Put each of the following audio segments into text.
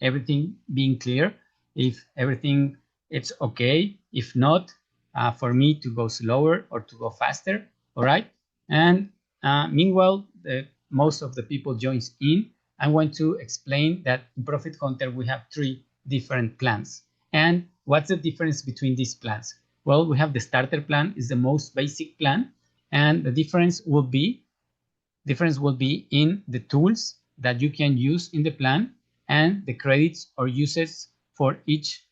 everything being clear, if everything it's okay, if not, for me to go slower or to go faster. All right. And meanwhile, most of the people joins in. I want to explain that in ProfitHunter we have 3 different plans. And what's the difference between these plans? Well, we have the starter plan, is the most basic plan, and the difference will be in the tools that you can use in the plan and the credits or uses for each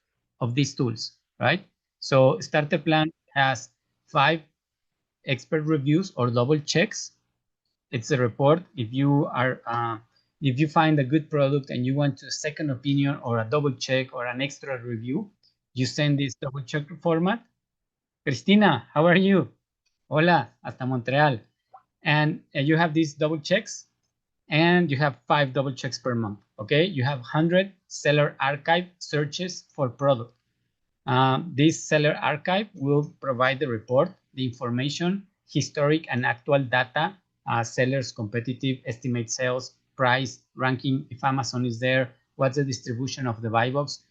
of these tools, right? So starter plan has 5 expert reviews or double checks. It's a report. If you find a good product and you want a second opinion or a double check or an extra review, you send this double check format. Cristina, how are you? Hola, hasta Montreal. And you have these double checks, and you have 5 double checks per month. Okay, you have 100 seller archive searches for product. This seller archive will provide the report, the information, historic and actual data, sellers, competitive, estimate sales, price, ranking, if Amazon is there, what's the distribution of the buy box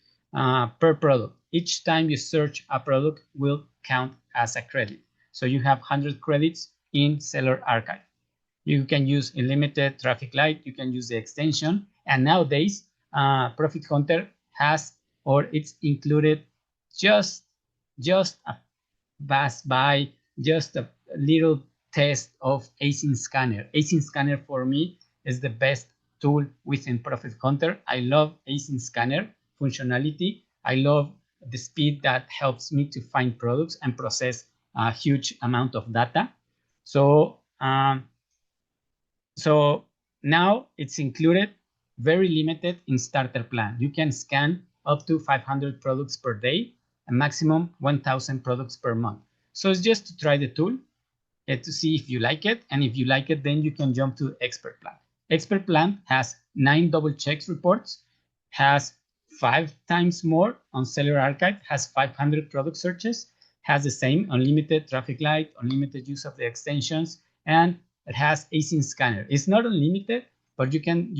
per product. Each time you search a product will count as a credit. So you have 100 credits in seller archive. You can use unlimited traffic light, you can use the extension, and nowadays ProfitHunter has, or it's included, just a pass by, just a little test of async scanner. Async scanner for me is the best tool within ProfitHunter. I love async scanner functionality. I love the speed that helps me to find products and process a huge amount of data. So now it's included, very limited in starter plan. You can scan up to 500 products per day, a maximum 1,000 products per month. So it's just to try the tool to see if you like it. And if you like it, then you can jump to expert plan. Expert plan has 9 double checks reports, has 5 times more on seller archive, has 500 product searches, has the same unlimited traffic light, unlimited use of the extensions, and it has async scanner. It's not unlimited, but you can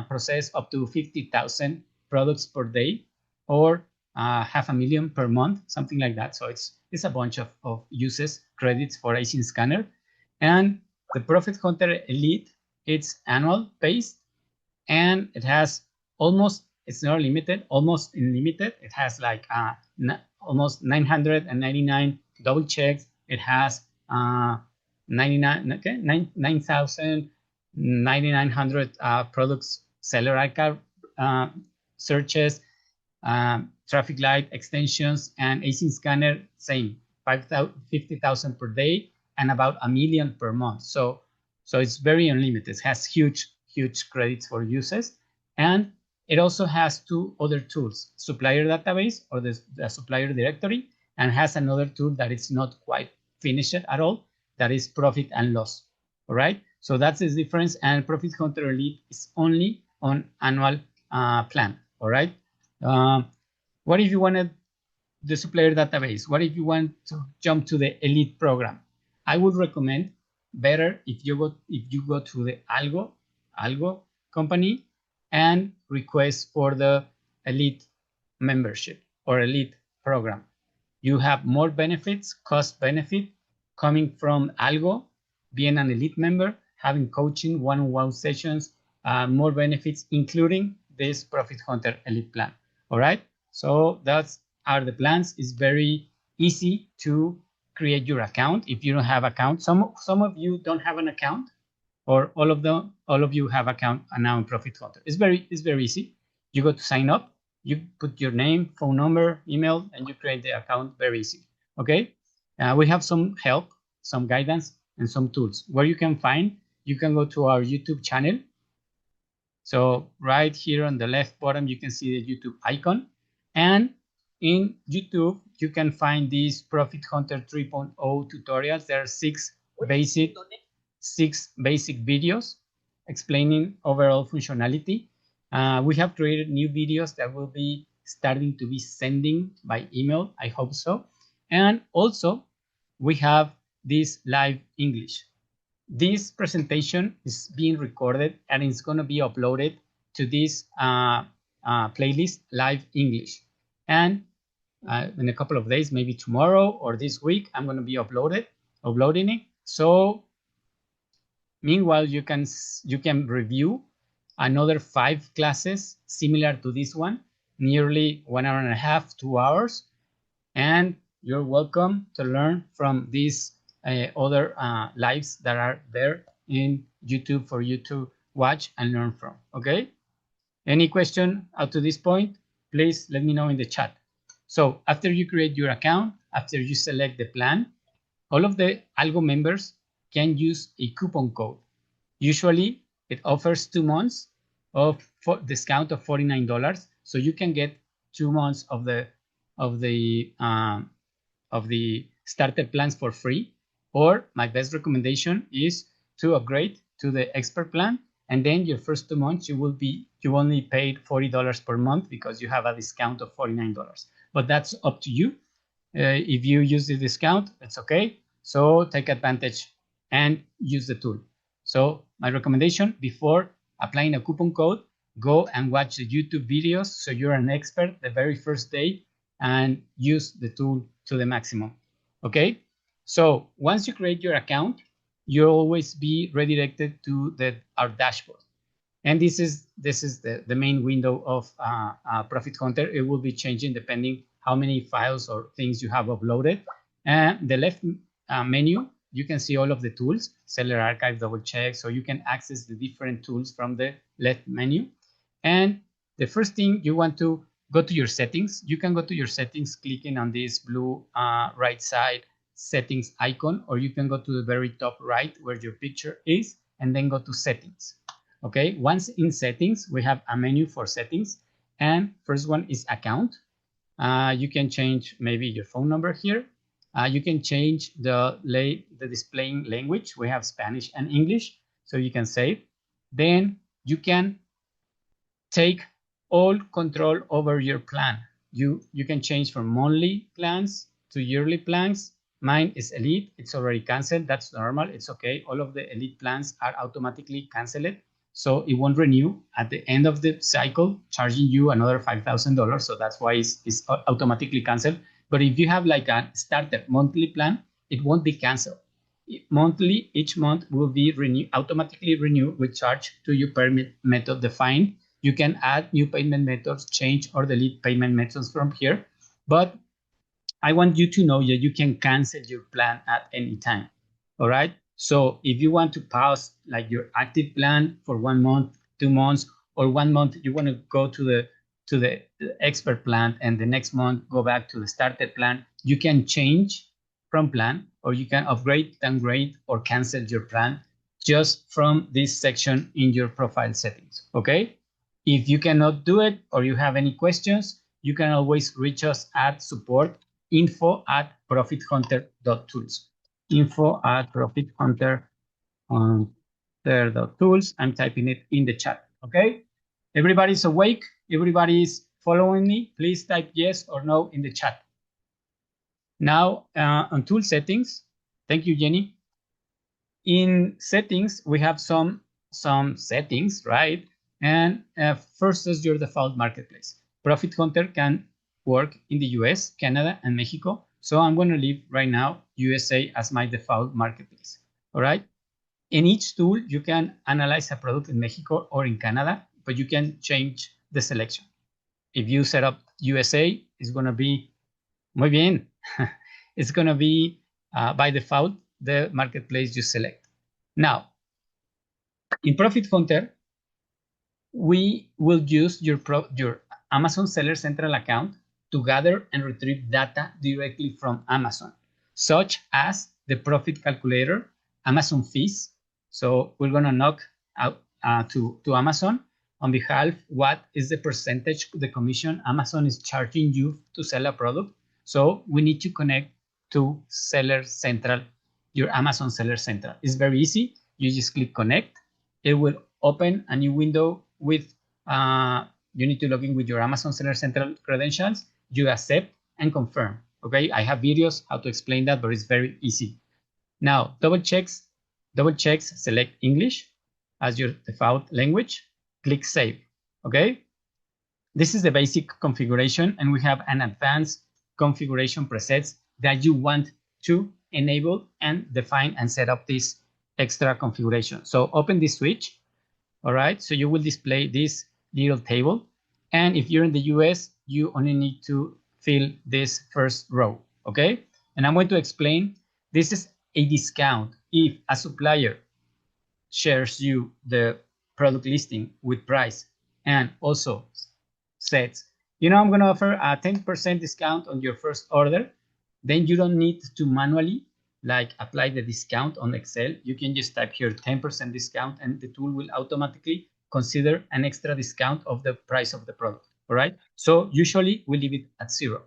process up to 50,000 products per day, or 500,000 per month, something like that. So it's a bunch of uses, credits for async scanner. And the ProfitHunter Elite, it's annual based, and it has almost, it's not limited, almost unlimited. It has like almost 999 double checks. It has 9,900 products, seller archive searches, traffic light extensions, and async scanner, same, 50,000 per day and about 1 million per month. So it's very unlimited. It has huge credits for uses. And it also has 2 other tools, supplier database, or the supplier directory, and has another tool that is not quite finished at all, that is profit and loss. All right, so that's the difference. And ProfitHunter Elite is only on annual plan. All right. What if you wanted the supplier database? What if you want to jump to the Elite program? I would recommend better if you go to the Algo company and request for the Elite membership or Elite program. You have more benefits, cost benefit coming from Algo, being an Elite member, having coaching, one-on-one sessions, more benefits, including this ProfitHunter Elite plan. All right, so that's are the plans. It's very easy to create your account if you don't have account. Some of you don't have an account, or all of you have account now in ProfitHunter. It's very easy. You go to sign up, you put your name, phone number, email, and you create the account. Very easy. Okay, we have some help, some guidance, and some tools where you can find. You can go to our YouTube channel. So right here on the left bottom, you can see the YouTube icon, and in YouTube you can find these ProfitHunter 3.0 tutorials. There are 6 basic videos explaining overall functionality. We have created new videos that will be starting to be sending by email. I hope so. And also we have this live English. This presentation is being recorded and it's going to be uploaded to this playlist Live English. And in a couple of days, maybe tomorrow or this week, I'm going to be uploading it. So meanwhile, you can review another 5 classes similar to this one, nearly 1 hour and a half, 2 hours. And you're welcome to learn from these other lives that are there in YouTube for you to watch and learn from. Okay? Any question up to this point, please let me know in the chat. So after you create your account, after you select the plan, all of the Algo members can use a coupon code. Usually it offers 2 months of discount of $49, so you can get 2 months of the starter plans for free. Or my best recommendation is to upgrade to the expert plan, and then your first 2 months you only paid $40 per month because you have a discount of $49. But that's up to you. If you use the discount, it's okay. So take advantage and use the tool. So my recommendation, before applying a coupon code, go and watch the YouTube videos so you're an expert the very first day and use the tool to the maximum. Okay? So once you create your account, you'll always be redirected to our dashboard. And this is the main window of ProfitHunter. It will be changing depending how many files or things you have uploaded. And the left menu, you can see all of the tools, seller archive, double check, so you can access the different tools from the left menu. And the first thing, you want to go to your settings. You can go to your settings clicking on this blue right side settings icon, or you can go to the very top right where your picture is and then go to settings. Okay, once in settings, we have a menu for settings, and first one is account. You can change maybe your phone number here. You can change the displaying language. We have Spanish and English, so you can save. Then you can take all control over your plan. You can change from monthly plans to yearly plans. Mine is Elite. It's already canceled. That's normal. It's okay. All of the Elite plans are automatically canceled, so it won't renew at the end of the cycle, charging you another $5,000. So that's why it's automatically canceled. But if you have like a starter monthly plan, it won't be canceled. Monthly, each month will be automatically renewed with charge to your payment method defined. You can add new payment methods, change or delete payment methods from here. But I want you to know that you can cancel your plan at any time. All right. So if you want to pause like your active plan for 1 month, 2 months, or 1 month, you want to go to the expert plan, and the next month go back to the starter plan, you can change from plan, or you can upgrade, downgrade, or cancel your plan just from this section in your profile settings. Okay. If you cannot do it or you have any questions, you can always reach us at support info@profithunter.tools. info@profithunter.tools. I'm typing it in the chat. Okay. Everybody's awake. Everybody's following me. Please type yes or no in the chat. Now on tool settings. Thank you, Jenny. In settings, we have some settings, right? And first is your default marketplace. ProfitHunter can work in the US, Canada, and Mexico. So I'm going to leave right now USA as my default marketplace. All right. In each tool, you can analyze a product in Mexico or in Canada, but you can change the selection. If you set up USA, it's going to be muy bien. It's going to be by default the marketplace you select. Now, in ProfitHunter, we will use your Amazon Seller Central account to gather and retrieve data directly from Amazon, such as the profit calculator, Amazon fees. So we're going to knock out to Amazon on behalf what is the percentage, the commission Amazon is charging you to sell a product. So we need to connect to Seller Central, your Amazon Seller Central. It's very easy. You just click connect. It will open a new window with, you need to log in with your Amazon Seller Central credentials. You accept and confirm. Okay, I have videos how to explain that, but it's very easy. Now, double checks, select English as your default language. Click save. Okay. This is the basic configuration, and we have an advanced configuration presets that you want to enable and define and set up this extra configuration. So open this switch. All right, so you will display this little table. And if you're in the US, you only need to fill this first row, okay? And I'm going to explain, this is a discount if a supplier shares you the product listing with price and also says, you know, I'm going to offer a 10% discount on your first order. Then you don't need to manually like apply the discount on Excel. You can just type here 10% discount and the tool will automatically consider an extra discount of the price of the product. All right. So usually we leave it at 0.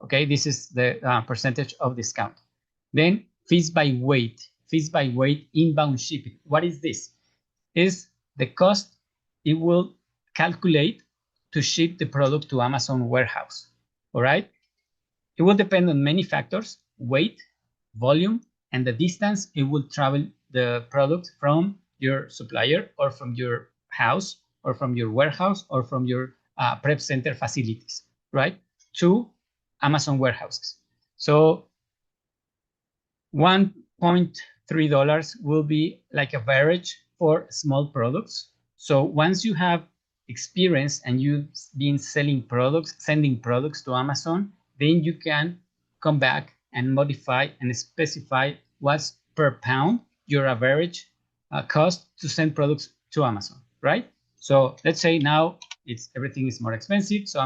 Okay. This is the percentage of discount. Then fees by weight inbound shipping. What is this? Is the cost it will calculate to ship the product to Amazon warehouse. All right. It will depend on many factors, weight, volume, and the distance it will travel the product from your supplier or from your house or from your warehouse or from your prep center facilities, right, to Amazon warehouses. So $1.3 will be like a average for small products. So once you have experience and you've been selling products, sending products to Amazon, then you can come back and modify and specify what's per pound your average cost to send products to Amazon, right? So let's say now everything is more expensive. So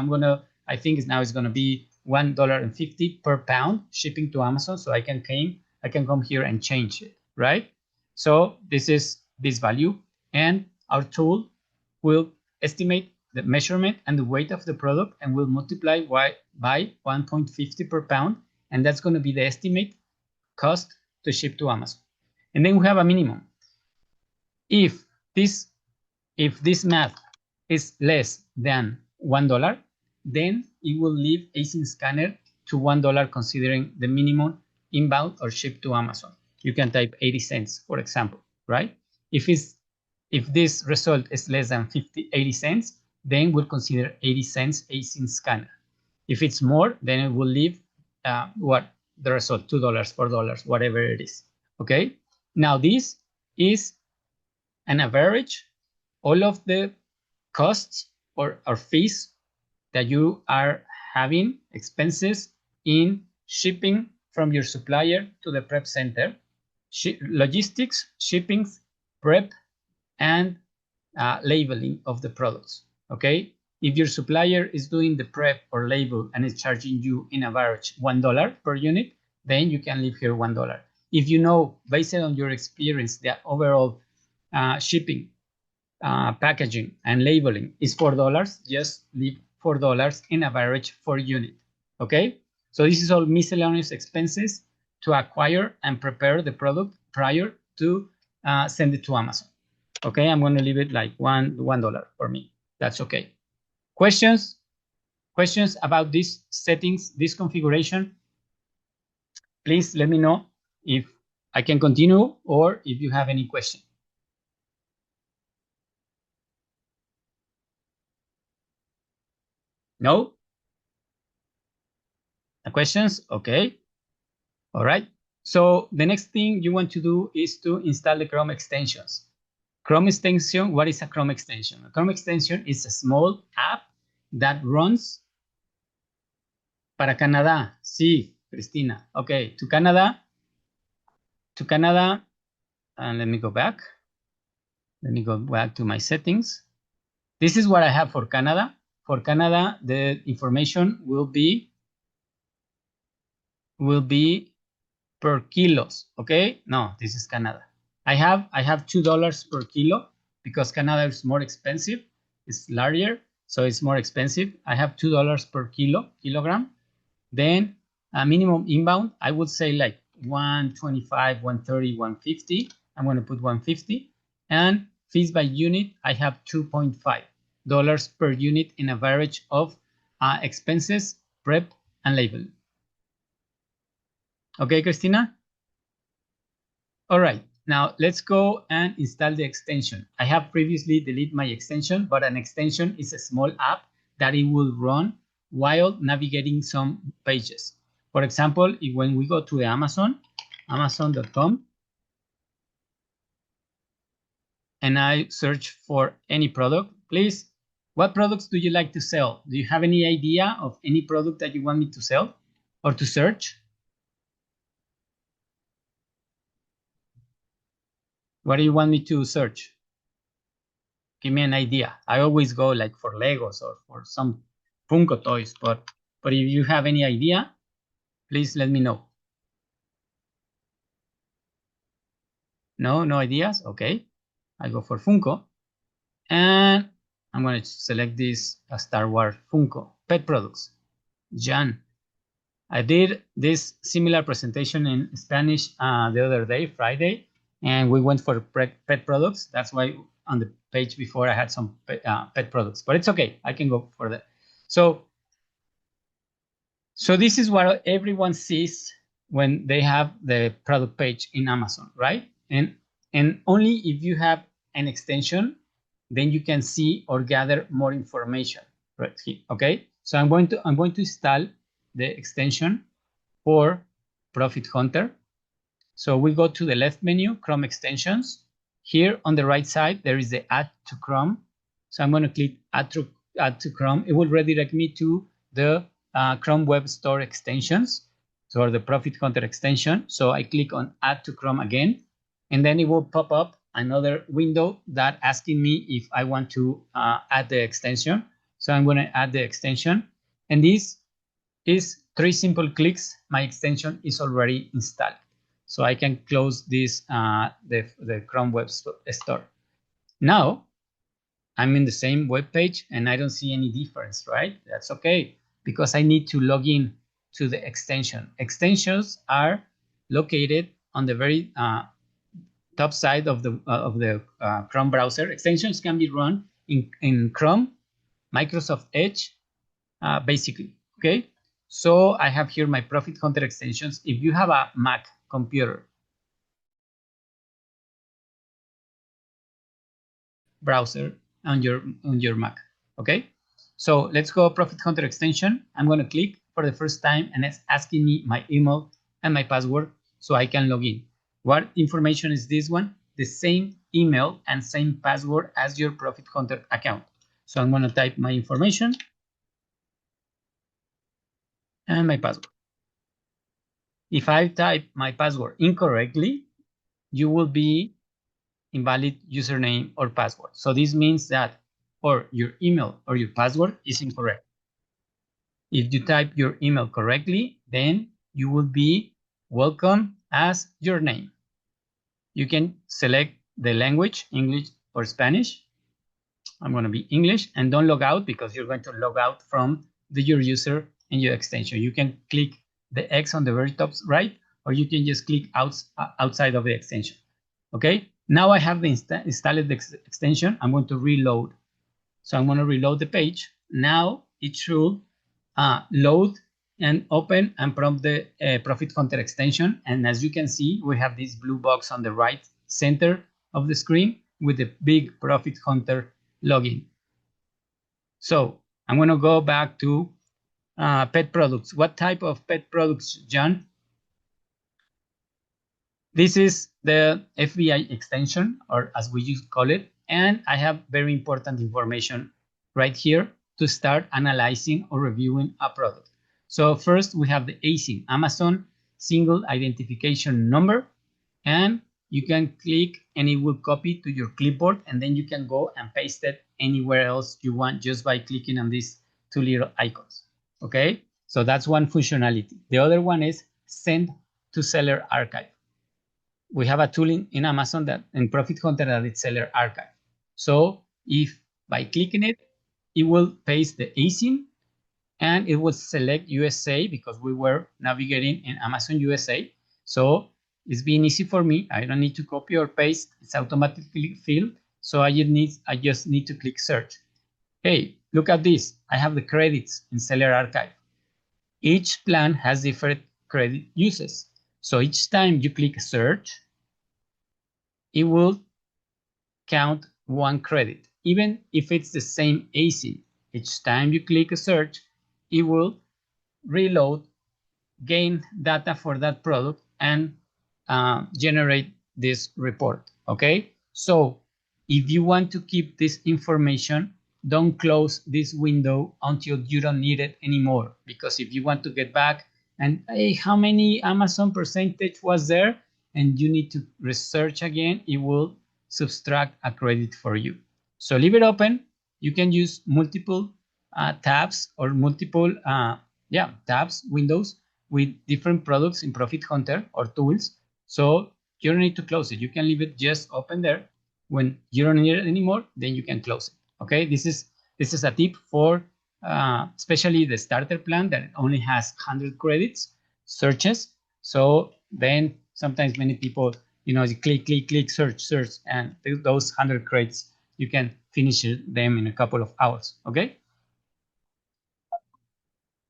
I think it's gonna be $1.50 per pound shipping to Amazon. So I can come here and change it, right? So this is this value, and our tool will estimate the measurement and the weight of the product and will multiply by 1.50 per pound, and that's going to be the estimate cost to ship to Amazon. And then we have a minimum. If this math is less than $1, then it will leave async scanner to $1 considering the minimum inbound or ship to Amazon. You can type 80 cents, for example, right? If this result is less than 80 cents, then we'll consider 80 cents async scanner. If it's more, then it will leave the result, $2, $4, whatever it is. Okay. Now this is an average. All of the costs or fees that you are having, expenses in shipping from your supplier to the prep center, logistics, shipping, prep, and labeling of the products. Okay. If your supplier is doing the prep or label and is charging you in average $1 per unit, then you can leave here $1. If you know, based on your experience, the overall shipping, packaging, and labeling is $4, just leave $4 in average per unit. Okay. So this is all miscellaneous expenses to acquire and prepare the product prior to send it to Amazon. Okay, I'm going to leave it like $1 for me. That's okay. Questions about these settings, this configuration? Please let me know if I can continue or if you have any question. No? No questions? Okay. All right. So the next thing you want to do is to install the Chrome extensions. Chrome extension, what is a Chrome extension? A Chrome extension is a small app that runs para Canadá. Sí, Cristina. Okay, to Canada. And let me go back. Let me go back to my settings. This is what I have for Canada. For Canada, the information will be per kilos. Okay, no, this is Canada. I have $2 per kilo because Canada is more expensive. It's larger, so it's more expensive. I have $2 per kilogram. Then a minimum inbound, I would say like 125, 130, 150. I'm going to put 150. And fees by unit, I have $2.5 per unit in average of expenses, prep, and label. Okay, Christina? All right. Now let's go and install the extension. I have previously deleted my extension, but an extension is a small app that it will run while navigating some pages. For example, when we go to the amazon.com, and I search for any product, please, what products do you like to sell? Do you have any idea of any product that you want me to sell or to search? What do you want me to search? Give me an idea. I always go like for Legos or for some Funko toys, but if you have any idea, please let me know. No ideas? Okay. I go for Funko, and I'm going to select this Star Wars Funko pet products. Jan. I did this similar presentation in Spanish the other day, Friday, and we went for pet products. That's why on the page before I had some pet products, but it's okay. I can go for that. So this is what everyone sees when they have the product page in Amazon, right? And only if you have an extension, then you can see or gather more information, right here. Okay, so I'm going to install the extension for ProfitHunter. So we go to the left menu, Chrome extensions. Here on the right side, there is the Add to Chrome. So I'm going to click Add to Chrome. It will redirect me to the Chrome Web Store extensions, so the ProfitHunter extension. So I click on Add to Chrome again, and then it will pop up another window that asking me if I want to add the extension. So I'm going to add the extension, and this is 3 simple clicks. My extension is already installed. So I can close this, the Chrome Web Store. Now, I'm in the same web page and I don't see any difference, right? That's okay, because I need to log in to the extension. Extensions are located on the very top side of the Chrome browser. Extensions can be run in Chrome, Microsoft Edge, basically, okay? So I have here my ProfitHunter extensions. If you have a Mac computer browser on your Mac, okay? So let's go ProfitHunter extension. I'm going to click for the first time, and it's asking me my email and my password so I can log in. What information is this one? The same email and same password as your ProfitHunter account. So I'm going to type my information and my password. If I type my password incorrectly, you will be invalid username or password. So this means that or your email or your password is incorrect. If you type your email correctly, then you will be welcome as your name. You can select the language, English or Spanish. I'm going to be English, and don't log out because you're going to log out from your user and your extension. You can click the X on the very top right, or you can just click outside of the extension. Okay, now I have the installed extension. I'm going to reload. So I'm going to reload the page. Now it should load and open and prompt the ProfitHunter extension. And as you can see, we have this blue box on the right center of the screen with the big ProfitHunter login. So I'm going to go back to pet products. What type of pet products, John? This is the FBI extension, or as we used to call it, and I have very important information right here to start analyzing or reviewing a product. So first we have the ASIN, Amazon Single Identification Number, and you can click and it will copy to your clipboard, and then you can go and paste it anywhere else you want just by clicking on these 2 little icons. Okay, so that's one functionality. The other one is Send to Seller Archive. We have a tool in Amazon that in ProfitHunter that it's Seller Archive. So if by clicking it, it will paste the ASIN and it will select USA because we were navigating in Amazon USA. So it's being easy for me. I don't need to copy or paste. It's automatically filled. So I just need to click search. Hey, look at this. I have the credits in Seller Archive. Each plan has different credit uses. So each time you click search, it will count 1 credit, even if it's the same ASIN. each time you click a search, it will reload, gain data for that product, and generate this report. Okay, so if you want to keep this information, don't close this window until you don't need it anymore, because if you want to get back and hey, how many Amazon percentage was there, and you need to research again, it will subtract a credit for you. So leave it open. You can use multiple tabs or multiple tabs, windows with different products in ProfitHunter or tools. So you don't need to close it. You can leave it just open there. When you don't need it anymore, then you can close it. Okay, this is a tip for especially the starter plan that only has 100 credits searches. So then sometimes many people, you click, search, and those 100 credits, you can finish them in a couple of hours. Okay.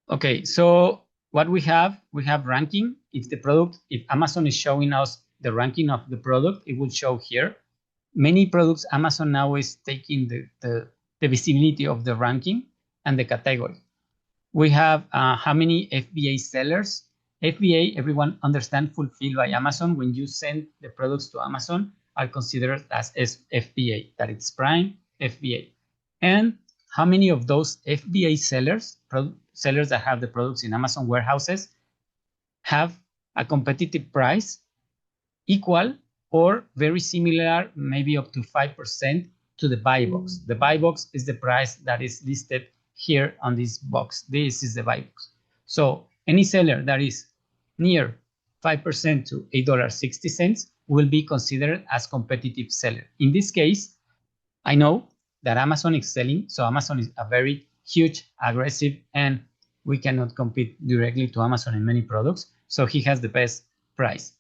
Okay, so what we have ranking. If Amazon is showing us the ranking of the product, it will show here. Many products, Amazon now is taking the visibility of the ranking and the category. We have how many FBA sellers. FBA, everyone understand, fulfilled by Amazon. When you send the products to Amazon, are considered as FBA, that it's Prime FBA. And how many of those FBA sellers that have the products in Amazon warehouses, have a competitive price equal or very similar, maybe up to 5% to the buy box. The buy box is the price that is listed here on this box. This is the buy box. So any seller that is near 5% to $8.60 will be considered as competitive seller. In this case, I know that Amazon is selling, so Amazon is a very huge, aggressive, and we cannot compete directly to Amazon in many products, so he has the best price.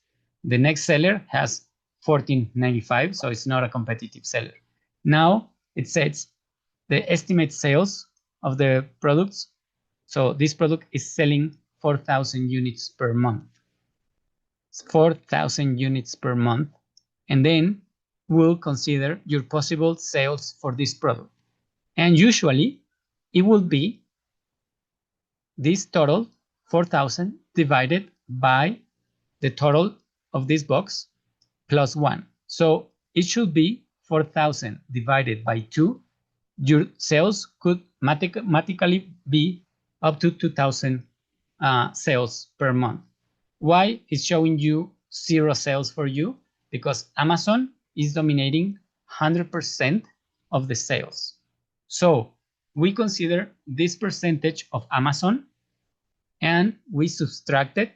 The next seller has $14.95, so it's not a competitive seller. Now it says the estimate sales of the products. So this product is selling 4,000 units per month. 4,000 units per month, and then we'll consider your possible sales for this product. And usually it will be this total 4,000 divided by the total of this box plus 1. So it should be 4,000 divided by 2. Your sales could mathematically be up to 2,000 sales per month. Why is showing you 0 sales for you? Because Amazon is dominating 100% of the sales. So we consider this percentage of Amazon and we subtract it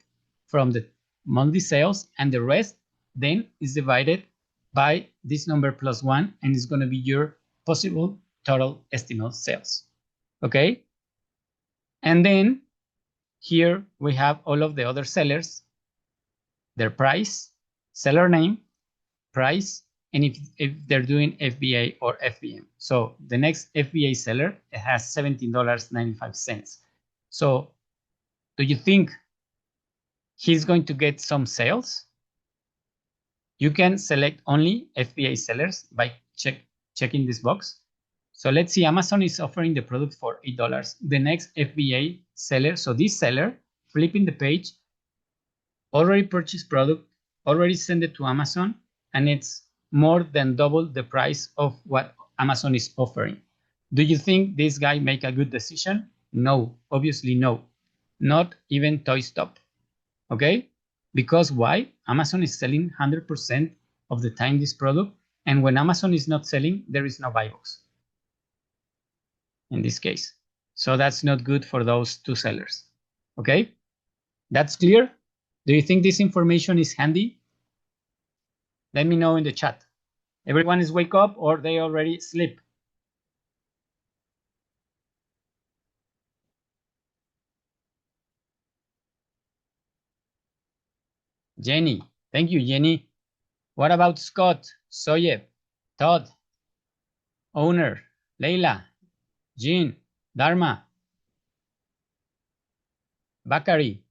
from the monthly sales, and the rest then is divided by this number plus 1, and it's going to be your possible total estimate sales. Okay? And then here we have all of the other sellers, their price, seller name, price, and if they're doing FBA or FBM. So the next FBA seller has $17.95. So do you think he's going to get some sales? You can select only FBA sellers by checking this box. So let's see, Amazon is offering the product for $8. The next FBA seller, so this seller, flipping the page, already purchased product, already sent it to Amazon, and it's more than double the price of what Amazon is offering. Do you think this guy make a good decision? No, obviously no. Not even Toy Stop. Okay? Because why? Amazon is selling 100% of the time this product, and when Amazon is not selling, there is no buy box in this case. So that's not good for those two sellers. Okay? That's clear? Do you think this information is handy? Let me know in the chat. Everyone is wake up or they already sleep? Jenny. Thank you, Jenny. What about Scott, Soyev, Todd, Owner, Leila, Jean, Dharma, Bakari?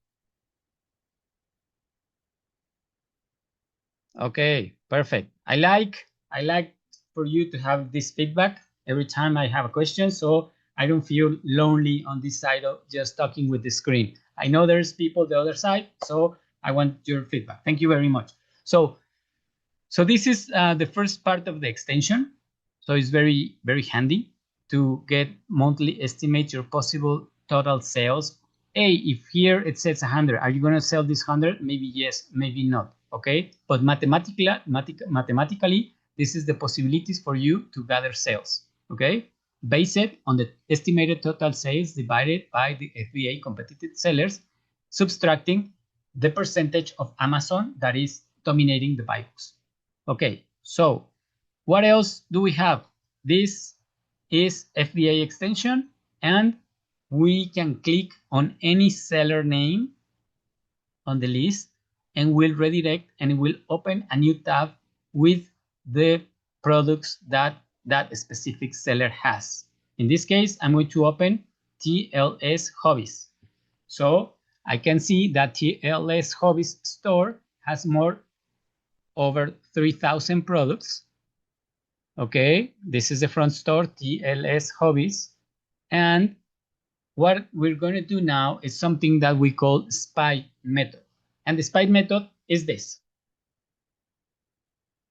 Okay, perfect. I like for you to have this feedback every time I have a question. So I don't feel lonely on this side of just talking with the screen. I know there's people the other side, so I want your feedback. Thank you very much. So this is the first part of the extension. So it's very, very handy to get monthly estimate your possible total sales. Hey, if here it says 100, are you going to sell this 100? Maybe yes, maybe not. Okay, but mathematically, this is the possibilities for you to gather sales. Okay, base it on the estimated total sales divided by the FBA competitive sellers, subtracting the percentage of Amazon that is dominating the buy box. Okay, so what else do we have? This is FBA extension, and we can click on any seller name on the list and will redirect and it will open a new tab with the products that that specific seller has. In this case, I'm going to open TLS Hobbies. So I can see that TLS Hobbies store has over 3,000 products. Okay, this is the front store, TLS Hobbies. And what we're going to do now is something that we call SPY method. And the SPY method is this.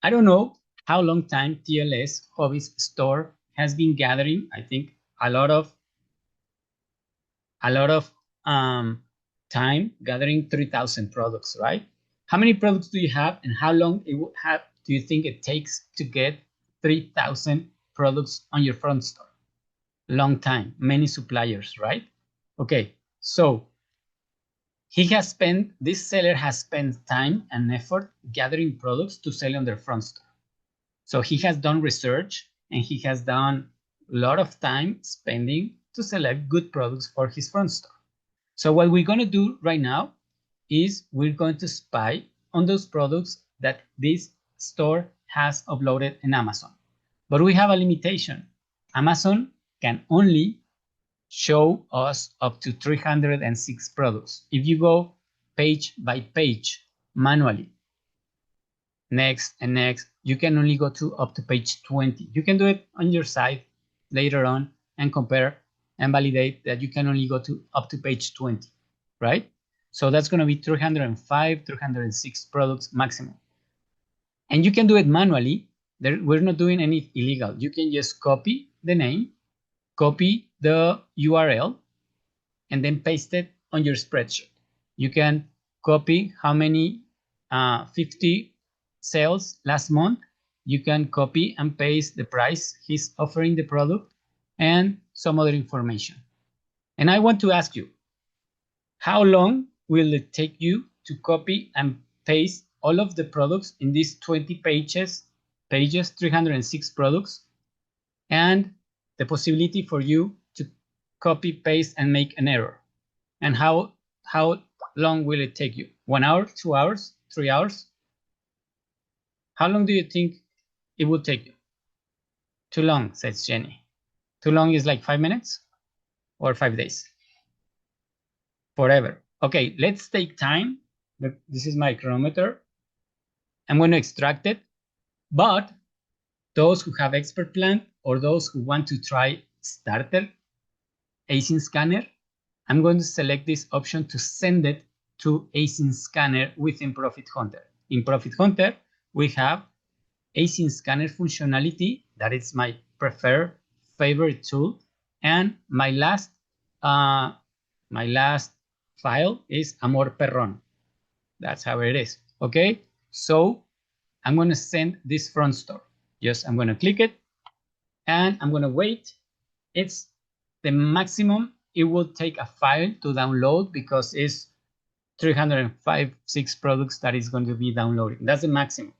I don't know how long time TLS Hobbies store has been gathering. I think a lot of time gathering 3,000 products, right? How many products do you have, and how long it would have do you think it takes to get 3,000 products on your front store? Long time, many suppliers, right? Okay, so this seller has spent time and effort gathering products to sell on their front store. So he has done research and he has done a lot of time spending to select good products for his front store. So what we're going to do right now is we're going to spy on those products that this store has uploaded in Amazon. But we have a limitation. Amazon can only show us up to 306 products. If you go page by page manually, next and next, you can only go up to page 20. You can do it on your side later on and compare and validate that you can only go up to page 20, right? So that's going to be 305, 306 products maximum. And you can do it manually. We're not doing any illegal. You can just copy the name, copy the URL, and then paste it on your spreadsheet. You can copy how many 50 sales last month. You can copy and paste the price he's offering the product and some other information. And I want to ask you, how long will it take you to copy and paste all of the products in these 20 pages, 306 products, and the possibility for you to copy, paste, and make an error? And how long will it take you? 1 hour, 2 hours, 3 hours? How long do you think it will take you? Too long, says Jenny. Too long is like 5 minutes or 5 days? Forever. Okay, let's take time. This is my chronometer. I'm going to extract it. But those who have expert plan or those who want to try starter async scanner, I'm going to select this option to send it to async scanner within ProfitHunter. In ProfitHunter, we have async scanner functionality. That is my favorite tool. And my last file is Amor Perron. That's how it is. Okay, so I'm going to send this front store. I'm going to click it and I'm going to wait. It's the maximum it will take a file to download because it's 305-6 products that is going to be downloading. That's the maximum.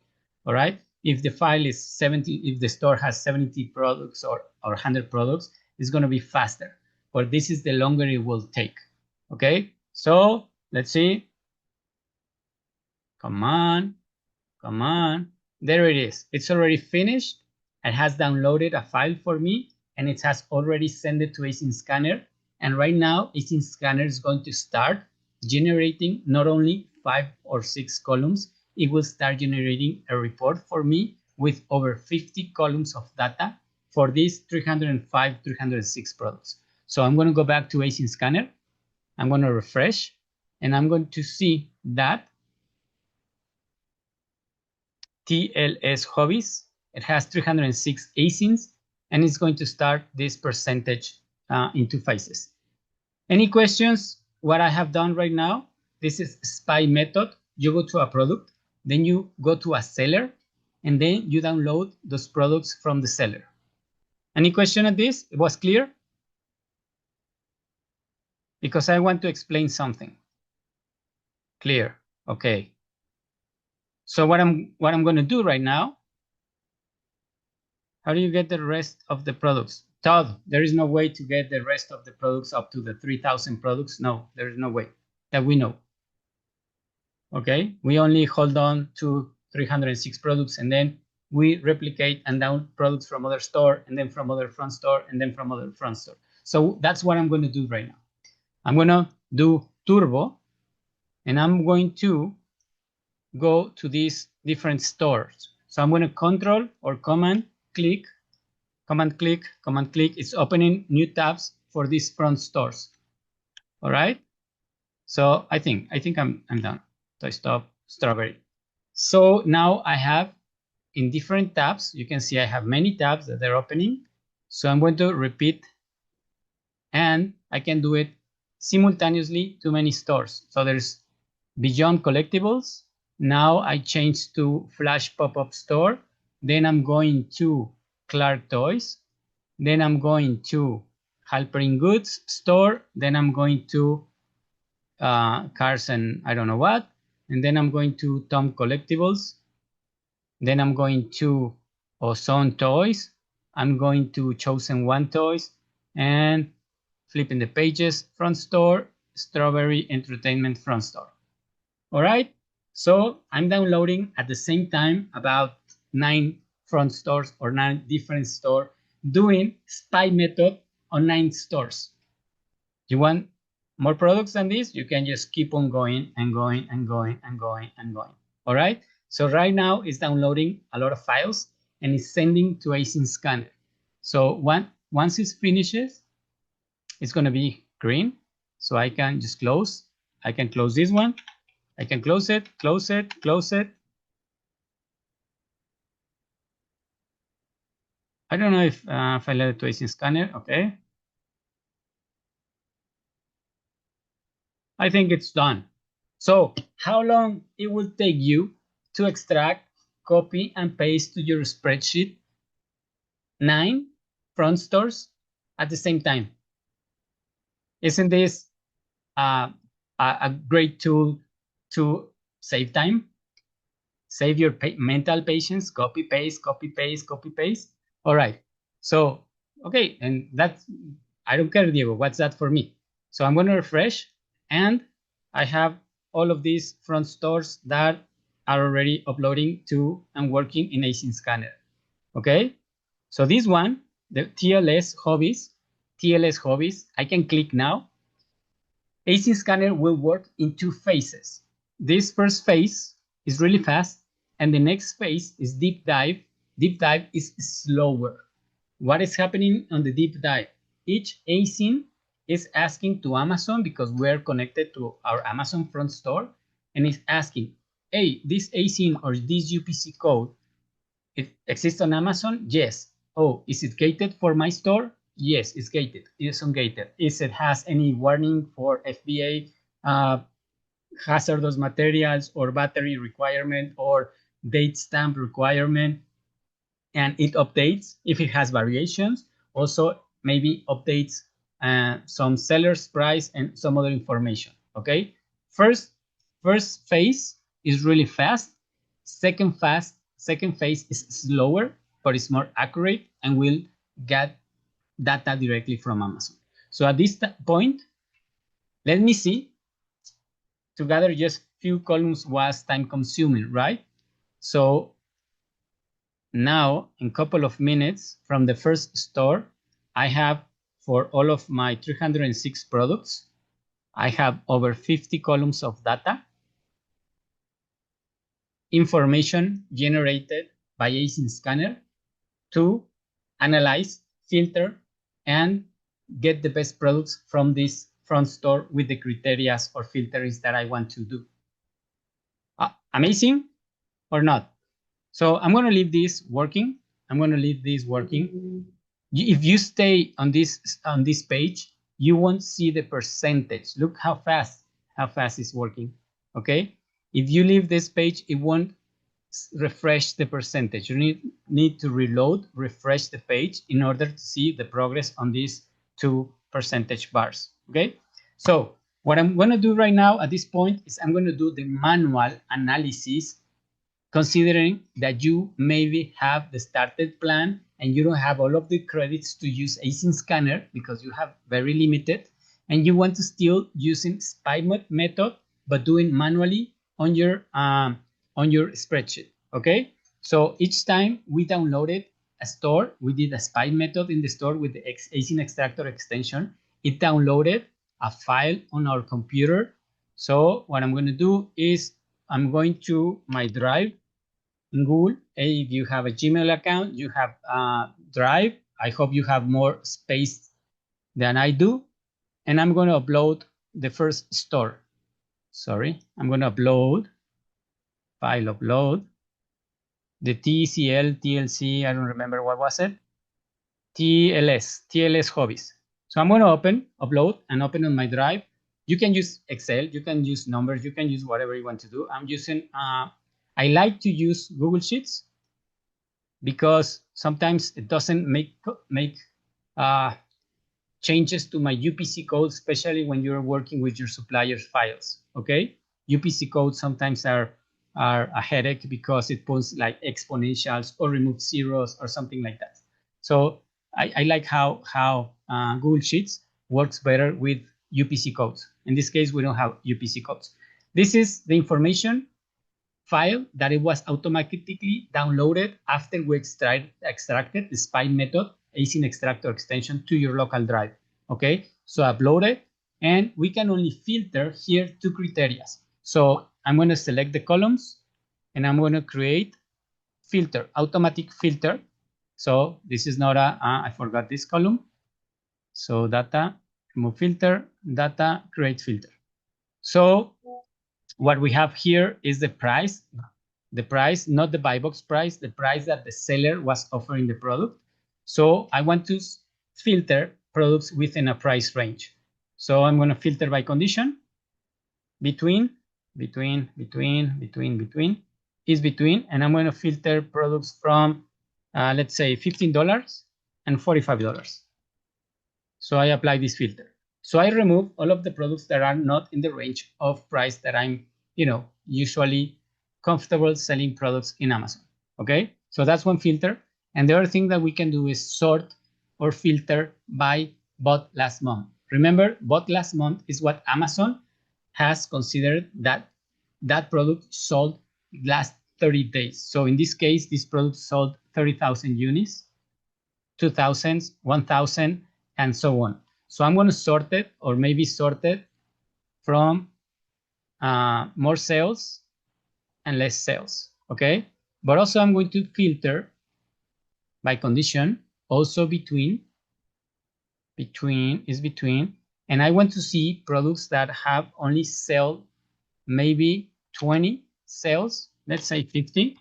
All right. If the file is 70, if the store has 70 products or 100 products, it's going to be faster. But this is the longer it will take. Okay. So let's see. Come on. Come on. There it is. It's already finished. It has downloaded a file for me and it has already sent it to async scanner. And right now, async scanner is going to start generating not only 5 or 6 columns, it will start generating a report for me with over 50 columns of data for these 305, 306 products. So I'm going to go back to async scanner. I'm going to refresh, and I'm going to see that TLS hobbies, it has 306 asins, and it's going to start this percentage in 2 phases. Any questions? What I have done right now, this is SPY method. You go to a product, then you go to a seller, and then you download those products from the seller. Any question on this? It was clear? Because I want to explain something. Clear. Okay. So what I'm going to do right now, how do you get the rest of the products? Todd, there is no way to get the rest of the products up to the 3,000 products. No, there is no way that we know. Okay, we only hold on to 306 products, and then we replicate and down products from other store, and then from other front store, and then from other front store. So that's what I'm going to do right now. I'm going to do turbo, and I'm going to go to these different stores. So I'm going to control or command click. It's opening new tabs for these front stores. All right. So I think I'm done. So I stop strawberry. So now I have in different tabs, you can see I have many tabs that they're opening. So I'm going to repeat, and I can do it simultaneously to many stores. So there's Beyond Collectibles. Now I change to Flash Pop-Up Store. Then I'm going to Clark Toys. Then I'm going to Halperin Goods Store. Then I'm going to Cars and I don't know what. And then I'm going to Tom Collectibles. Then I'm going to Ozone Toys. I'm going to Chosen One Toys. And flipping the pages, Front Store, Strawberry Entertainment Front Store. All right. So I'm downloading at the same time about 9 front stores or 9 different stores, doing SPY method on 9 stores. You want more products than this? You can just keep on going and going and going and going and going. All right. So right now it's downloading a lot of files and it's sending to async scanner. So once it finishes, it's going to be green. So I can just close. I can close this one. I can close it, close it, close it. I don't know if I let it to async scanner. Okay. I think it's done. So how long it will take you to extract, copy, and paste to your spreadsheet 9 front stores at the same time? Isn't this a great tool to save time? Save your mental patience, copy, paste, copy, paste, copy, paste. All right. So, okay. And that's, I don't care, Diego. What's that for me? So I'm going to refresh, and I have all of these front stores that are already uploading to and working in async scanner. Okay. So this one, the TLS hobbies, I can click now. Async scanner will work in 2 phases. This first phase is really fast, and the next phase is deep dive. Deep dive is slower. What is happening on the deep dive? Each async is asking to Amazon, because we're connected to our Amazon front store, and it's asking, hey, this async or this UPC code, it exists on Amazon? Yes. Oh, is it gated for my store? Yes, it's gated. It's ungated. Is it has any warning for FBA, hazardous materials, or battery requirement, or date stamp requirement? And it updates if it has variations. Also, maybe updates some seller's price and some other information. Okay. First phase is really fast. Second phase is slower, but it's more accurate and will get data directly from Amazon. So at this point, let me see. To gather just few columns was time consuming, right? So now, in a couple of minutes from the first store, I have, for all of my 306 products, I have over 50 columns of data, information generated by async scanner to analyze, filter, and get the best products from this front store with the criteria or filters that I want to do. Amazing or not? So I'm going to leave this working. If you stay on this page, you won't see the percentage. Look how fast it's working. Okay. If you leave this page, it won't refresh the percentage. You need to reload, refresh the page in order to see the progress on these 2 percentage bars. Okay. So what I'm going to do right now at this point is I'm going to do the manual analysis, considering that you maybe have the started plan and you don't have all of the credits to use async scanner because you have very limited, and you want to still using spy method but doing manually on your spreadsheet. Okay, so each time we downloaded a store, we did a spy method in the store with the async extractor extension. It downloaded a file on our computer. So what I'm going to do is I'm going to my drive in Google. If you have a Gmail account, you have Drive. I hope you have more space than I do. And I'm going to upload the first store. Sorry, I'm going to upload, file upload, the TCL, TLC, I don't remember what was it, TLS hobbies. So I'm going to upload and open on my drive. You can use Excel, you can use numbers, you can use whatever you want to do. I'm using, I like to use Google Sheets because sometimes it doesn't make changes to my UPC code, especially when you're working with your supplier's files. Okay, UPC codes sometimes are a headache because it puts like exponentials or removes zeros or something like that. So I like how Google Sheets works better with UPC codes. In this case, we don't have UPC codes. This is the information file that it was automatically downloaded after we extracted the spy method async extractor extension to your local drive. Okay, so upload it, and we can only filter here 2 criteria. So I'm going to select the columns and I'm going to create filter, automatic filter. So this is not I forgot this column. So data, remove filter, data, create filter. So what we have here is the price, not the buy box price, the price that the seller was offering the product. So I want to filter products within a price range. So I'm going to filter by condition, between, and I'm going to filter products from, let's say, $15 and $45. So I apply this filter. So I remove all of the products that are not in the range of price that I'm, usually comfortable selling products in Amazon. Okay, so that's one filter. And the other thing that we can do is sort or filter by bought last month. Remember, bought last month is what Amazon has considered that product sold last 30 days. So in this case, this product sold 30,000 units, 2,000, 1,000, and so on. So I'm going to sort it, or maybe sort it from more sales and less sales. Okay, but also I'm going to filter by condition, also between, and I want to see products that have only sell maybe 20 sales, let's say 50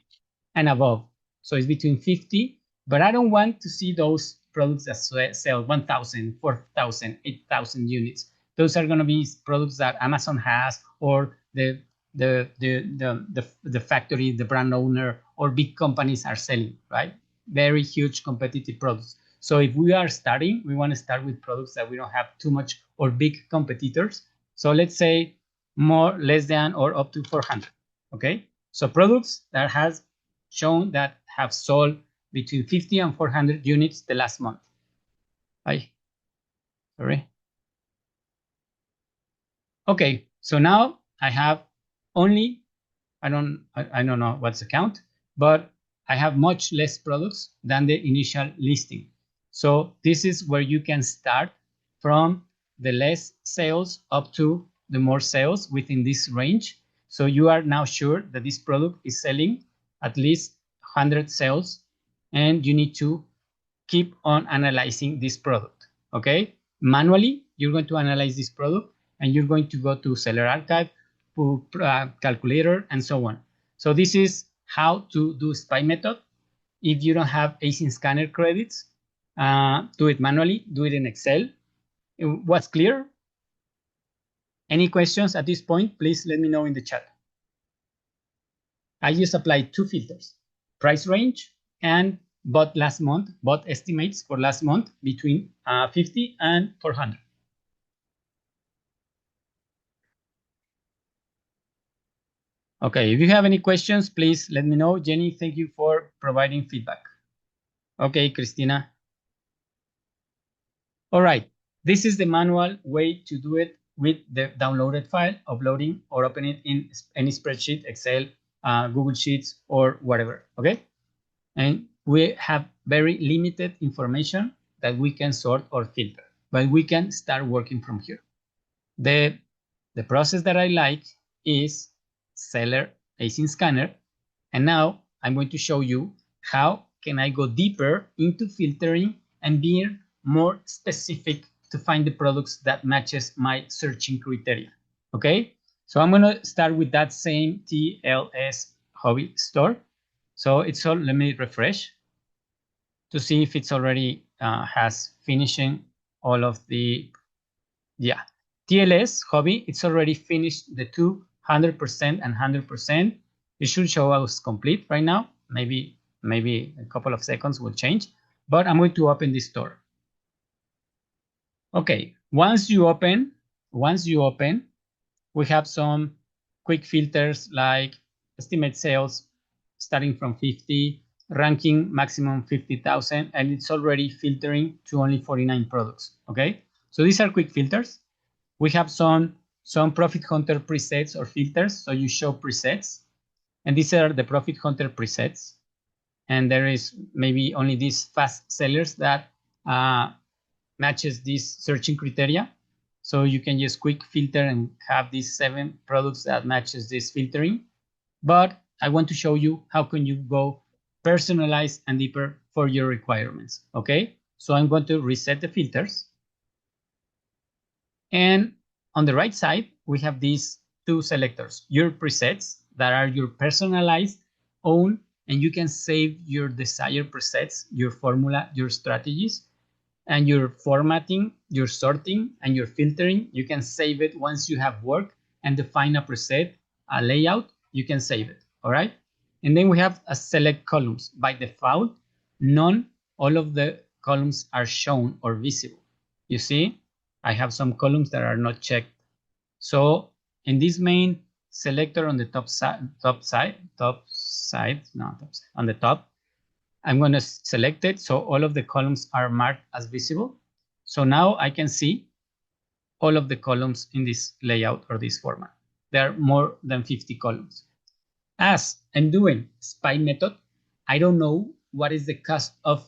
and above. So it's between 50, but I don't want to see those products that sell 1,000, 4,000, 8,000 units. Those are going to be products that Amazon has, or the factory, the brand owner, or big companies are selling, right? Very huge competitive products. So if we are starting, we want to start with products that we don't have too much or big competitors. So let's say more, less than, or up to 400. Okay, so products that has shown that have sold between 50 and 400 units the last month. Sorry. Okay, so now I have only, I don't know what's the count, but I have much less products than the initial listing. So this is where you can start from the less sales up to the more sales within this range. So you are now sure that this product is selling at least 100 sales, and you need to keep on analyzing this product, okay? Manually, you're going to analyze this product and you're going to go to seller archive, calculator, and so on. So this is how to do SPY method. If you don't have async scanner credits, do it manually, do it in Excel. What's clear? Any questions at this point? Please let me know in the chat. I just applied 2 filters, price range and bought last month, bought estimates for last month between 50 and 400. Okay, if you have any questions, please let me know. Jenny, thank you for providing feedback. Okay, Christina. All right, this is the manual way to do it with the downloaded file, uploading or opening it in any spreadsheet, Excel, Google Sheets, or whatever, okay? And we have very limited information that we can sort or filter, but we can start working from here. The process that I like is seller async scanner. And now I'm going to show you how can I go deeper into filtering and being more specific to find the products that matches my searching criteria. Okay, so I'm going to start with that same TLS hobby store. So it's all, let me refresh to see if it's already has finishing all of the, yeah, TLS hobby, it's already finished the 200% and 100%. It should show us complete right now. Maybe a couple of seconds will change, but I'm going to open this store. Okay, once you open, we have some quick filters like estimate sales starting from 50, ranking maximum 50,000, and it's already filtering to only 49 products. Okay, so these are quick filters. We have some ProfitHunter presets or filters, so you show presets, and these are the ProfitHunter presets. And there is maybe only these fast sellers that matches these searching criteria. So you can just quick filter and have these 7 products that matches this filtering. But I want to show you how can you go personalized and deeper for your requirements. Okay, so I'm going to reset the filters. And on the right side, we have these 2 selectors, your presets that are your personalized own, and you can save your desired presets, your formula, your strategies, and your formatting, your sorting, and your filtering. You can save it once you have worked and define a preset, a layout, you can save it, all right? And then we have a select columns. By default, all of the columns are shown or visible. You see, I have some columns that are not checked. So in this main selector on the on the top, I'm going to select it. So all of the columns are marked as visible. So now I can see all of the columns in this layout or this format. There are more than 50 columns. As I'm doing SPY method, I don't know what is the cost of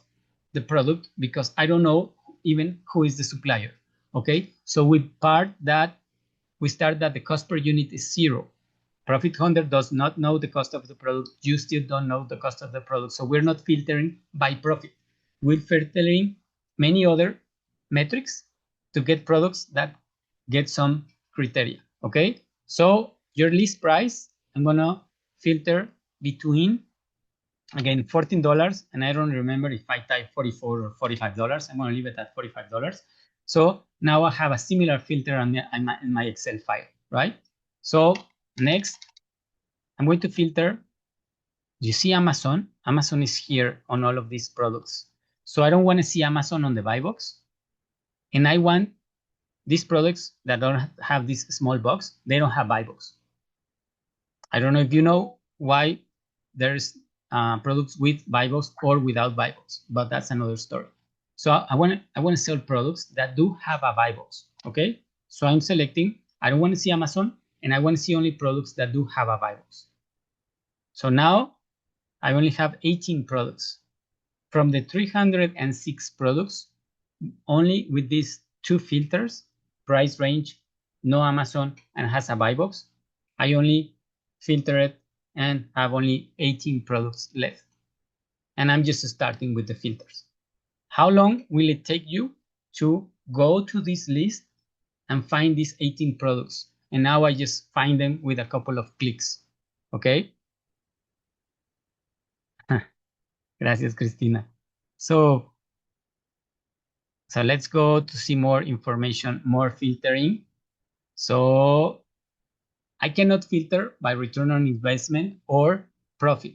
the product because I don't know even who is the supplier. Okay, so we start that the cost per unit is 0. ProfitHunter does not know the cost of the product. You still don't know the cost of the product. So we're not filtering by profit. We're filtering many other metrics to get products that get some criteria. Okay, so your list price, I'm gonna filter between, again, $14, and I don't remember if I type $44 or $45. I'm gonna leave it at $45. So now I have a similar filter in my Excel file, right? So next, I'm going to filter. You see Amazon? Amazon is here on all of these products. So I don't want to see Amazon on the buy box. And I want these products that don't have this small box, they don't have buy box. I don't know if you know why there's products with buy box or without buy box, but that's another story. So I want to sell products that do have a buy box. Okay, so I'm selecting. I don't want to see Amazon, and I want to see only products that do have a buy box. So now I only have 18 products. From the 306 products, only with these 2 filters, price range, no Amazon, and has a buy box, I only filter it and have only 18 products left. And I'm just starting with the filters. how long will it take you to go to this list and find these 18 products? And now I just find them with a couple of clicks. Okay. Gracias, Cristina. So let's go to see more information, more filtering. So I cannot filter by return on investment or profit.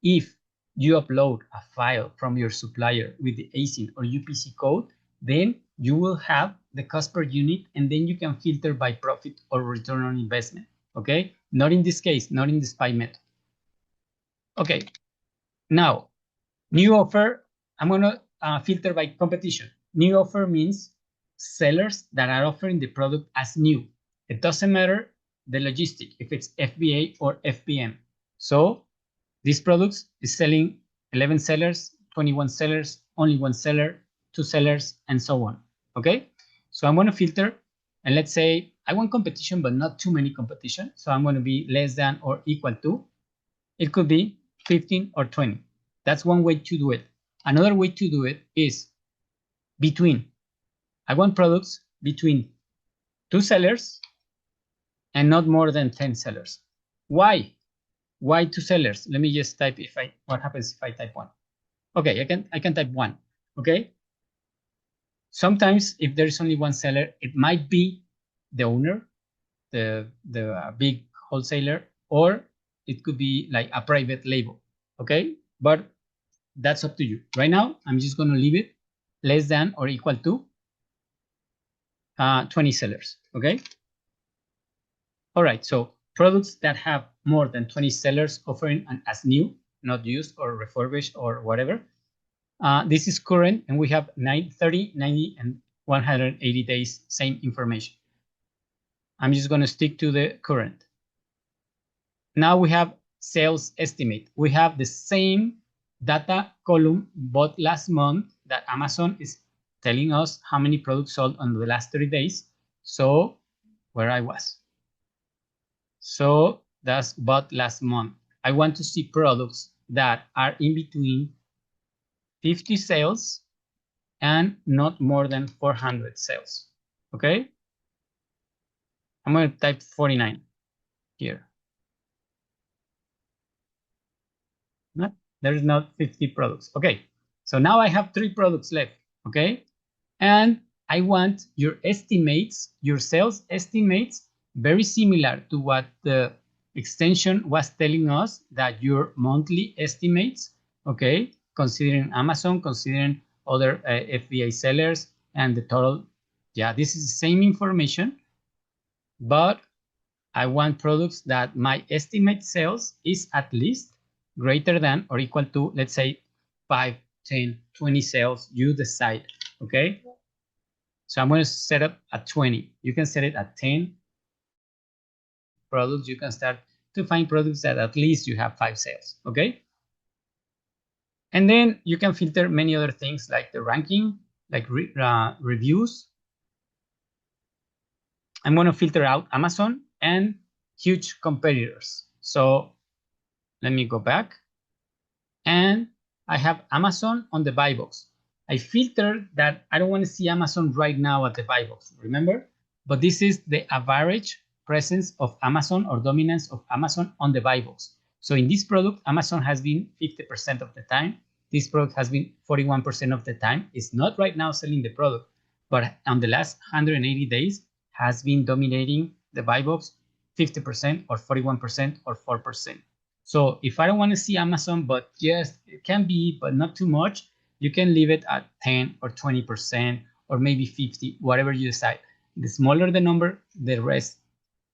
If you upload a file from your supplier with the ASIN or UPC code, then you will have the cost per unit, and then you can filter by profit or return on investment. Okay, not in this case, not in the SPY method. Okay, now new offer, I'm going to filter by competition. New offer means sellers that are offering the product as new. It doesn't matter the logistic, if it's FBA or FBM. So these products is selling 11 sellers, 21 sellers, only one seller, 2 sellers, and so on. Okay, so I'm going to filter, and let's say I want competition, but not too many competition. So I'm going to be less than or equal to. It could be 15 or 20. That's one way to do it. Another way to do it is between. I want products between 2 sellers and not more than 10 sellers. Why? Why 2 sellers? Let me just type what happens if I type 1. Okay, I can type 1. Okay. Sometimes if there is only one seller, it might be the owner, the big wholesaler, or it could be like a private label. Okay, but that's up to you. Right now, I'm just going to leave it less than or equal to 20 sellers. Okay. All right. So products that have more than 20 sellers offering as new, not used or refurbished or whatever. This is current, and we have 30, 90, and 180 days, same information. I'm just going to stick to the current. Now we have sales estimate. We have the same data column, but last month that Amazon is telling us how many products sold on the last 30 days. So where I was. So that's but last month. I want to see products that are in between 50 sales and not more than 400 sales. Okay. I'm going to type 49 here. No, there is not 50 products. Okay. So now I have 3 products left. Okay. And I want your estimates, your sales estimates, very similar to what the extension was telling us, that your monthly estimates, okay, considering Amazon, considering other FBA sellers, and the total. Yeah, this is the same information, but I want products that my estimate sales is at least greater than or equal to, let's say, 5, 10, 20 sales. You decide, okay? So I'm going to set up at 20. You can set it at 10 products. You can start to find products that at least you have 5 sales, okay? And then you can filter many other things like the ranking, like reviews. I'm going to filter out Amazon and huge competitors. So let me go back. And I have Amazon on the buy box. I filtered that I don't want to see Amazon right now at the buy box, remember? But this is the average presence of Amazon or dominance of Amazon on the buy box. So in this product, Amazon has been 50% of the time. This product has been 41% of the time. It's not right now selling the product, but on the last 180 days has been dominating the buy box 50% or 41% or 4%. So if I don't want to see Amazon, but yes, it can be, but not too much, you can leave it at 10 or 20% or maybe 50, whatever you decide. The smaller the number, the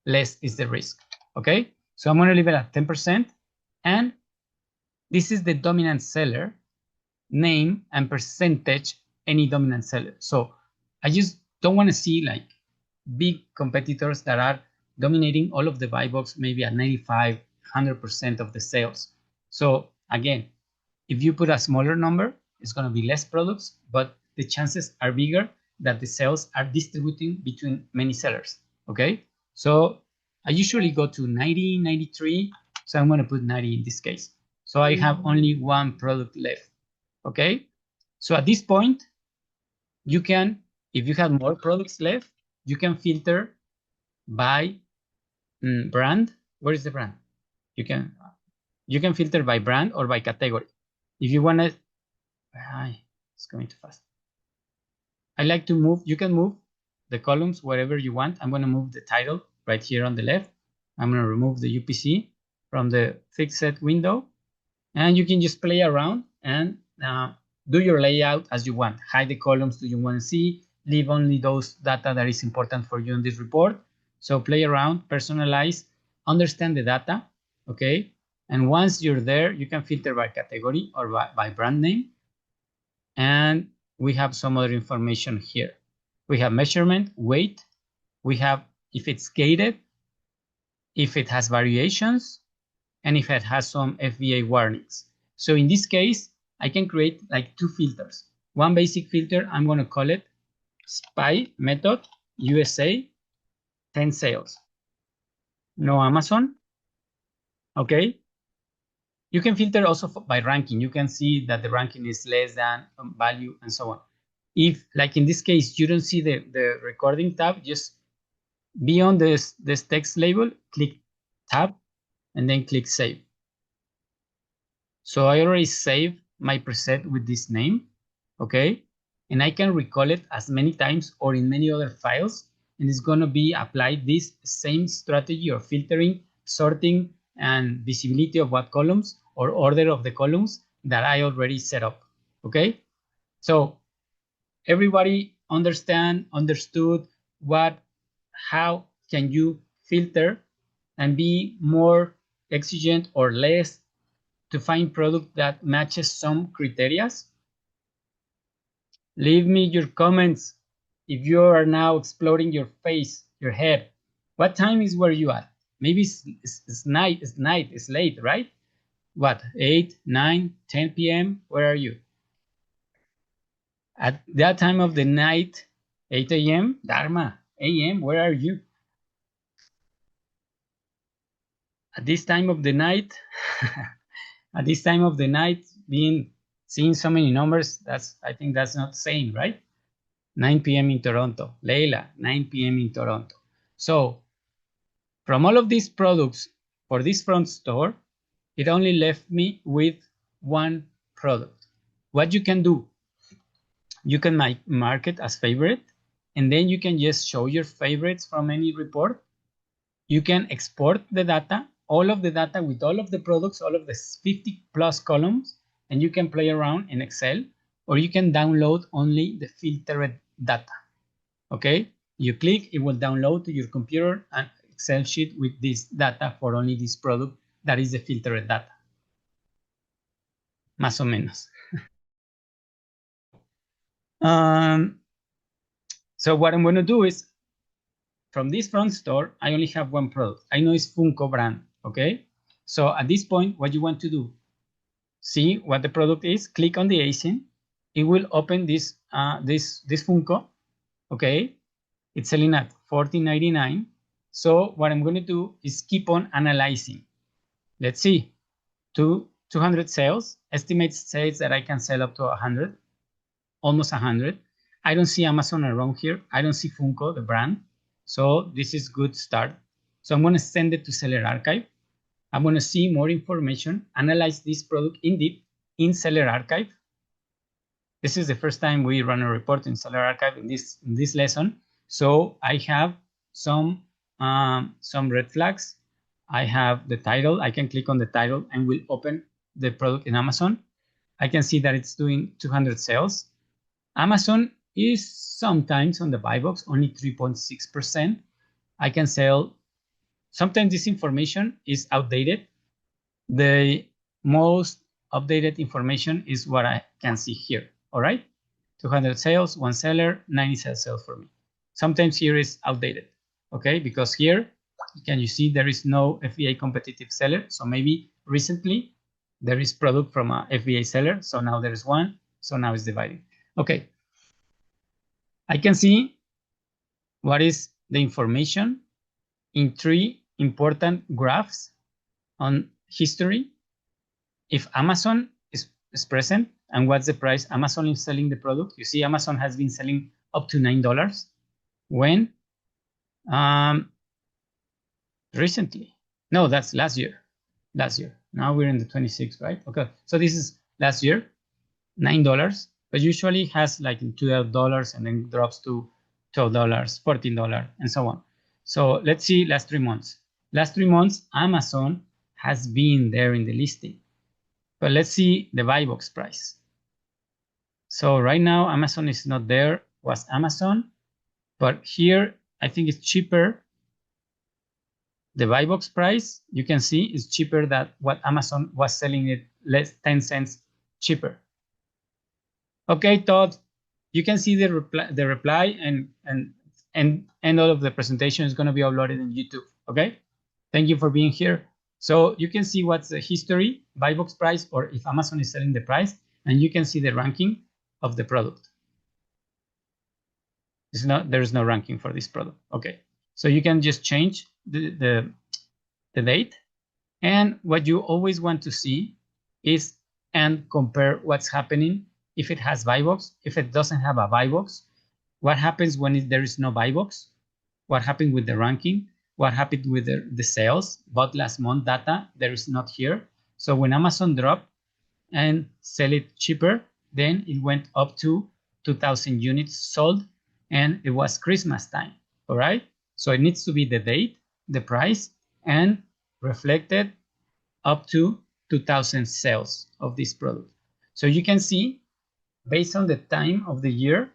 less is the risk. Okay, so I'm going to leave it at 10%. And this is the dominant seller name and percentage, any dominant seller. So I just don't want to see like big competitors that are dominating all of the buy box, maybe at 95, 100% of the sales. So again, if you put a smaller number, it's going to be less products, but the chances are bigger that the sales are distributing between many sellers. Okay, so I usually go to 90, 93. So I'm going to put 90 in this case. So I have only one product left. Okay, So at this point, you can, if you have more products left, you can filter by brand. Where is the brand? You can filter by brand or by category. If you want to, it's going too fast. I like to move, you can move the columns wherever you want. I'm going to move the title right here on the left. I'm going to remove the UPC from the fixed set window, and you can just play around and do your layout as you want. Hide the columns that you want to see, leave only those data that is important for you in this report. So play around, personalize, understand the data, okay? And once you're there, you can filter by category or by brand name. And we have some other information here. We have measurement, weight. We have if it's gated, if it has variations, and if it has some FBA warnings. So in this case, I can create like two filters. One basic filter, I'm going to call it SPY method USA 10 sales. No Amazon. Okay. You can filter also by ranking. You can see that the ranking is less than value and so on. If, like in this case, you don't see the recording tab, just beyond this text label, click tab and then click save. So I already saved my preset with this name, okay? And I can recall it as many times or in many other files, and it's going to be applied this same strategy of filtering, sorting, and visibility of what columns or order of the columns that I already set up, okay? So everybody understood how can you filter and be more exigent or less to find product that matches some criteria? Leave me your comments. If you are now exploding your face, your head, what time is where you at? Maybe it's night, it's late, right? What, 8, 9, 10 p.m.? Where are you? At that time of the night, 8 a.m., Dharma, a.m., where are you? At this time of the night, at this time of the night, seeing so many numbers, I think that's not sane, right? 9 p.m. in Toronto. Leila, 9 p.m. in Toronto. So from all of these products for this front store, it only left me with one product. What you can do, you can mark it as favorite, and then you can just show your favorites from any report. You can export the data, all of the data with all of the products, all of the 50 plus columns, and you can play around in Excel, or you can download only the filtered data. Okay, you click, it will download to your computer an Excel sheet with this data for only this product that is the filtered data. Más o menos. So what I'm going to do is, from this front store, I only have one product. I know it's Funko brand, okay? So at this point, what you want to do, see what the product is, click on the ASIN. It will open this Funko, okay? It's selling at $14.99. So what I'm going to do is keep on analyzing. Let's see, 200 sales, estimates says that I can sell up to 100, almost 100. I don't see Amazon around here. I don't see Funko, the brand. So this is good start. So I'm going to send it to Seller Archive. I'm going to see more information, analyze this product in deep in Seller Archive. This is the first time we run a report in Seller Archive in this lesson. So I have some red flags. I have the title. I can click on the title and will open the product in Amazon. I can see that it's doing 200 sales. Amazon is sometimes on the buy box, only 3.6%. I can sell. Sometimes this information is outdated. The most updated information is what I can see here. All right, 200 sales, one seller, 90 sales for me. Sometimes here is outdated, okay, because here, can you see there is no FBA competitive seller? So maybe recently there is product from a FBA seller. So now there is one. So now it's dividing. Okay. I can see what is the information in 3 important graphs on history. If Amazon is present, and what's the price Amazon is selling the product. You see Amazon has been selling up to $9 when recently. No, that's last year. Now we're in the 26th, right? Okay, so this is last year, $9, but usually has like $12 and then drops to $12, $14, and so on. So let's see last 3 months. Last 3 months, Amazon has been there in the listing. But let's see the buy box price. So right now, Amazon is not there, was Amazon, but here I think it's cheaper. The buy box price, you can see, is cheaper than what Amazon was selling it, less 10 cents cheaper. Okay, Todd, you can see the reply and all of the presentation is going to be uploaded in YouTube. Okay, thank you for being here. So you can see what's the history, buy box price, or if Amazon is selling the price, and you can see the ranking of the product. There's no ranking for this product. Okay, so you can just change the date, and what you always want to see is and compare what's happening if it has buy box, if it doesn't have a buy box, what happens when there is no buy box, what happened with the ranking, what happened with the sales, bought last month data, there is not here. So when Amazon dropped and sell it cheaper, then it went up to 2,000 units sold, and it was Christmas time, all right? So it needs to be the date, the price, and reflected up to 2,000 sales of this product. So you can see, based on the time of the year,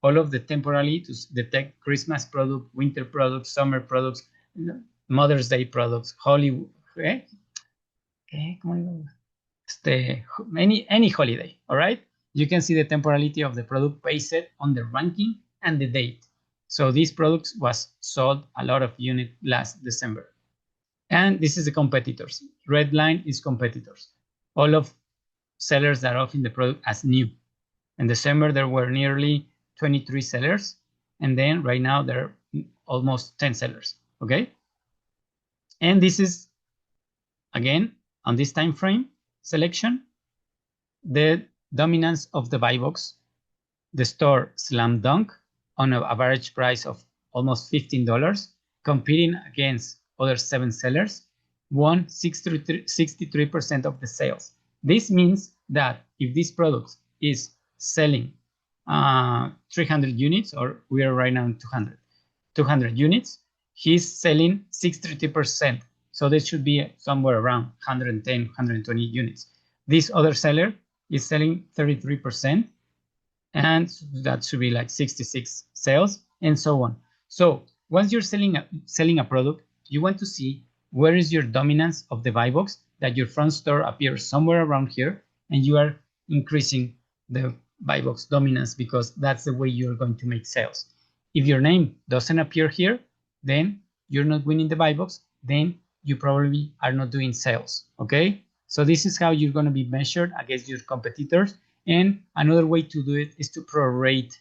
all of the temporally to detect Christmas product, winter products, summer products, Mother's Day products, Hollywood, any holiday, all right? You can see the temporality of the product based on the ranking and the date. So these products was sold a lot of units last December. And this is the competitors. Red line is competitors. All of sellers that are offering the product as new. In December, there were nearly 23 sellers. And then right now, there are almost 10 sellers, okay? And this is, again, on this time frame selection, the dominance of the buy box. The store slam dunk on an average price of almost $15, competing against other 7 sellers, won 63% of the sales. This means that if this product is selling 300 units, or we are right now in 200 units, he's selling 63%. So this should be somewhere around 110, 120 units. This other seller is selling 33%, and that should be like 66 sales, and so on. So once you're selling a product, you want to see where is your dominance of the buy box, that your front store appears somewhere around here, and you are increasing the buy box dominance, because that's the way you're going to make sales. If your name doesn't appear here, then you're not winning the buy box, then you probably are not doing sales, okay? So this is how you're going to be measured against your competitors. And another way to do it is to prorate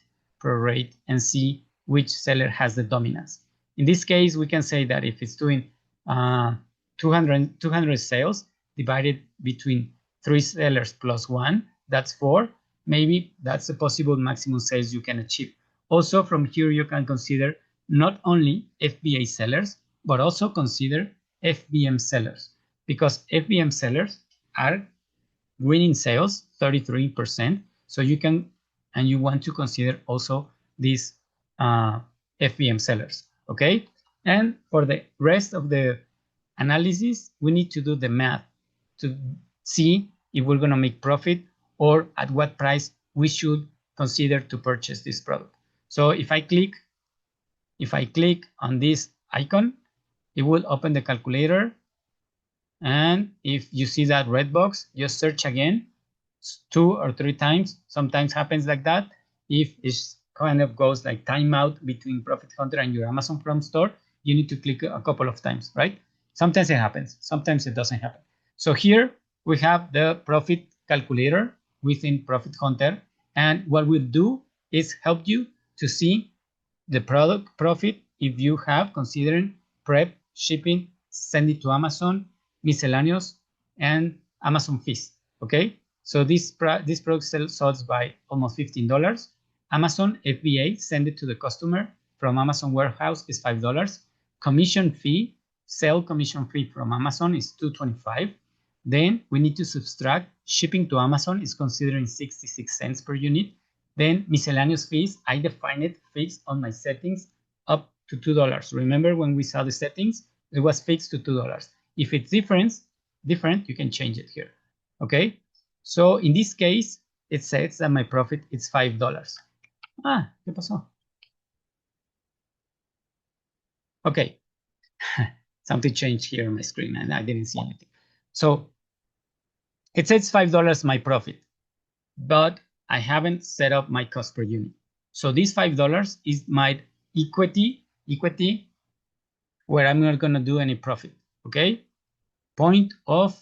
and see which seller has the dominance. In this case, we can say that if it's doing 200 sales divided between 3 sellers plus 1, that's 4. Maybe that's the possible maximum sales you can achieve. Also, from here, you can consider not only FBA sellers, but also consider FBM sellers, because FBM sellers are winning sales 33%. So you can, and you want to consider also these FBM sellers, okay? And for the rest of the analysis, we need to do the math to see if we're going to make profit or at what price we should consider to purchase this product. So if I click on this icon, it will open the calculator. And if you see that red box, just search again 2 or 3 times. Sometimes happens like that. If it kind of goes like timeout between ProfitHunter and your Amazon Prime store, you need to click a couple of times, right? Sometimes it happens, sometimes it doesn't happen. So here we have the profit calculator within ProfitHunter, and what we'll do is help you to see the product profit if you have, considering prep, shipping, send it to Amazon, miscellaneous, and Amazon fees, okay? So this product sells by almost $15. Amazon FBA send it to the customer from Amazon warehouse is $5. Commission fee, sell commission fee from Amazon is $2.25. Then we need to subtract shipping to Amazon is considering 66 cents per unit. Then miscellaneous fees, I define it fixed on my settings up to $2. Remember when we saw the settings, it was fixed to $2. If it's different, you can change it here. Okay. So in this case, it says that my profit is $5. Ah, ¿qué pasó? Okay. Something changed here on my screen and I didn't see anything. So it says $5 my profit, but I haven't set up my cost per unit. So this $5 is my equity where I'm not going to do any profit. Okay. Point of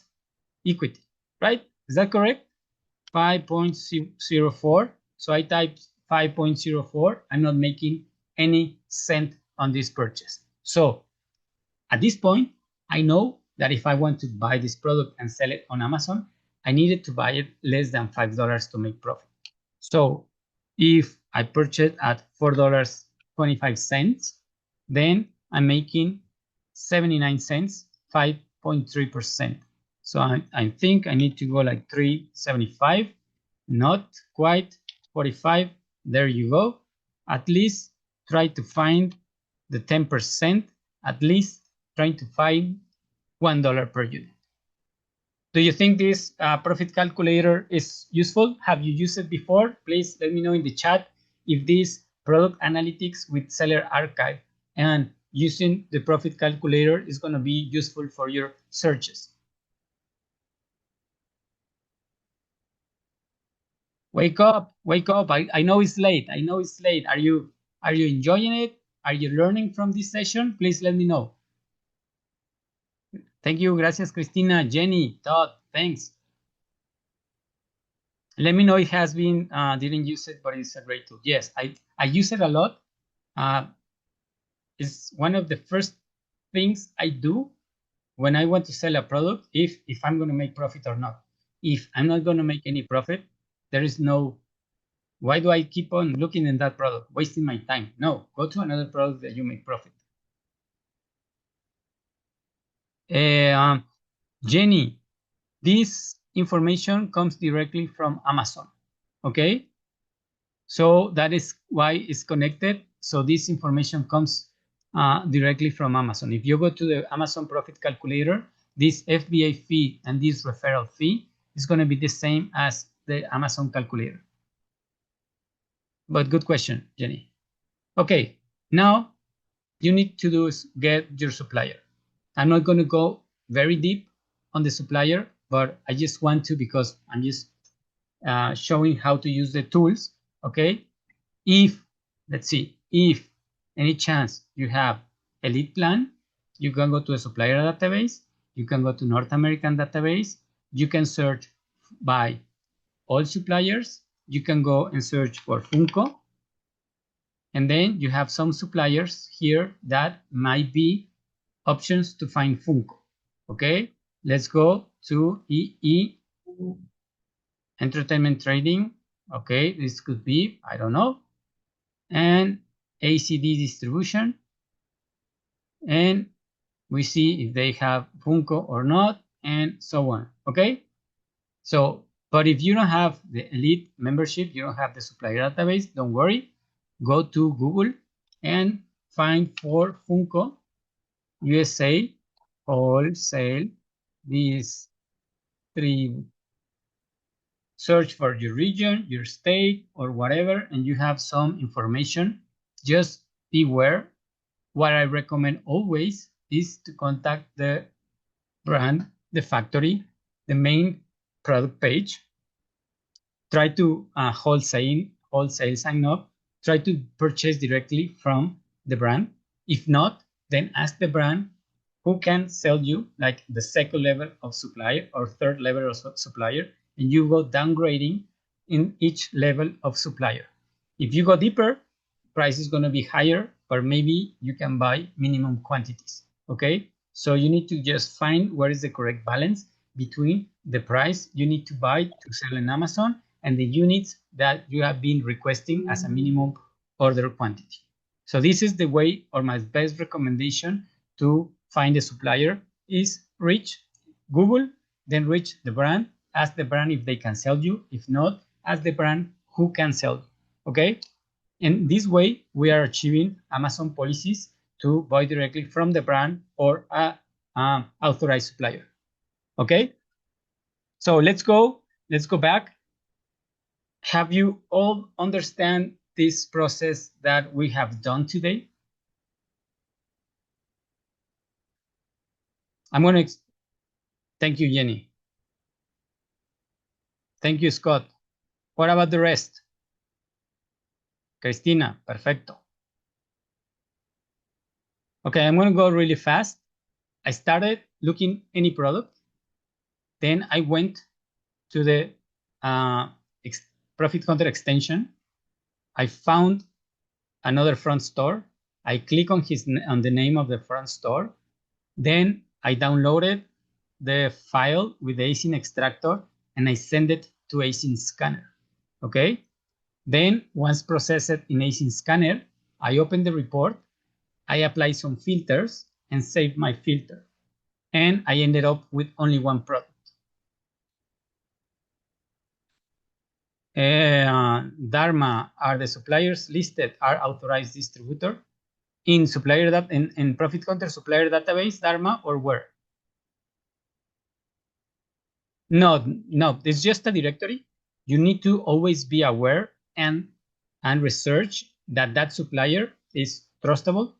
equity, right? Is that correct? 5.04. So I type 5.04. I'm not making any cent on this purchase. So at this point, I know that if I want to buy this product and sell it on Amazon, I needed to buy it less than $5 to make profit. So if I purchase at $4.25, then I'm making 79 cents, 5.3%. So I think I need to go like 375, not quite 45. There you go. At least try to find the 10%, at least trying to find $1 per unit. Do you think this profit calculator is useful? Have you used it before? Please let me know in the chat if this product analytics with seller archive and using the profit calculator is going to be useful for your searches. Wake up, wake up. I know it's late. I know it's late. Are you enjoying it? Are you learning from this session? Please let me know. Thank you. Gracias, Cristina, Jenny, Todd. Thanks. Let me know it has been, didn't use it, but it's a great tool. Yes, I use it a lot. It's one of the first things I do when I want to sell a product, if I'm going to make profit or not. If I'm not going to make any profit, there is no, why do I keep on looking in that product, wasting my time? No, go to another product that you make profit. Jenny, this information comes directly from Amazon, okay? So that is why it's connected. So this information comes directly from Amazon. If you go to the Amazon profit calculator, this FBA fee and this referral fee is going to be the same as the Amazon calculator. But good question, Jenny. Okay, now you need to do is get your supplier. I'm not going to go very deep on the supplier, but I just want to because I'm just showing how to use the tools. Okay, if let's see, if any chance you have a lead plan, you can go to a supplier database, you can go to North American database, you can search by all suppliers, you can go and search for Funko, and then you have some suppliers here that might be options to find Funko. Okay, let's go to EE Entertainment Trading. Okay, this could be, I don't know, and ACD Distribution, and we see if they have Funko or not, and so on. Okay, so but if you don't have the elite membership, you don't have the supplier database, don't worry, go to Google and find for Funko USA wholesale these three. Search for your region, your state, or whatever, and you have some information. Just beware. What I recommend always is to contact the brand, the factory, the main product page. Try to wholesale sign up. Try to purchase directly from the brand. If not, then ask the brand who can sell you like the second level of supplier or third level of supplier, and you go downgrading in each level of supplier. If you go deeper, price is going to be higher, but maybe you can buy minimum quantities. Okay, so you need to just find where is the correct balance. between the price you need to buy to sell in Amazon and the units that you have been requesting as a minimum order quantity. So this is the way, or my best recommendation to find a supplier is reach Google, then reach the brand, ask the brand if they can sell you. If not, ask the brand who can sell you. Okay? In this way, we are achieving Amazon policies to buy directly from the brand or a authorized supplier. Okay? So let's go back. Have you all understand this process that we have done today? I'm going to thank you, Jenny. Thank you, Scott. What about the rest? Cristina, perfecto. Okay, I'm going to go really fast. I started looking any product. Then I went to the ProfitHunter extension. I found another front store. I click on the name of the front store. Then I downloaded the file with the async extractor and I send it to async scanner. Okay. Then once processed in async scanner, I open the report. I apply some filters and save my filter. And I ended up with only one product. Dharma, are the suppliers listed are authorized distributor in supplier that in ProfitHunter supplier database, Dharma, or where? No, it's just a directory. You need to always be aware and research that supplier is trustable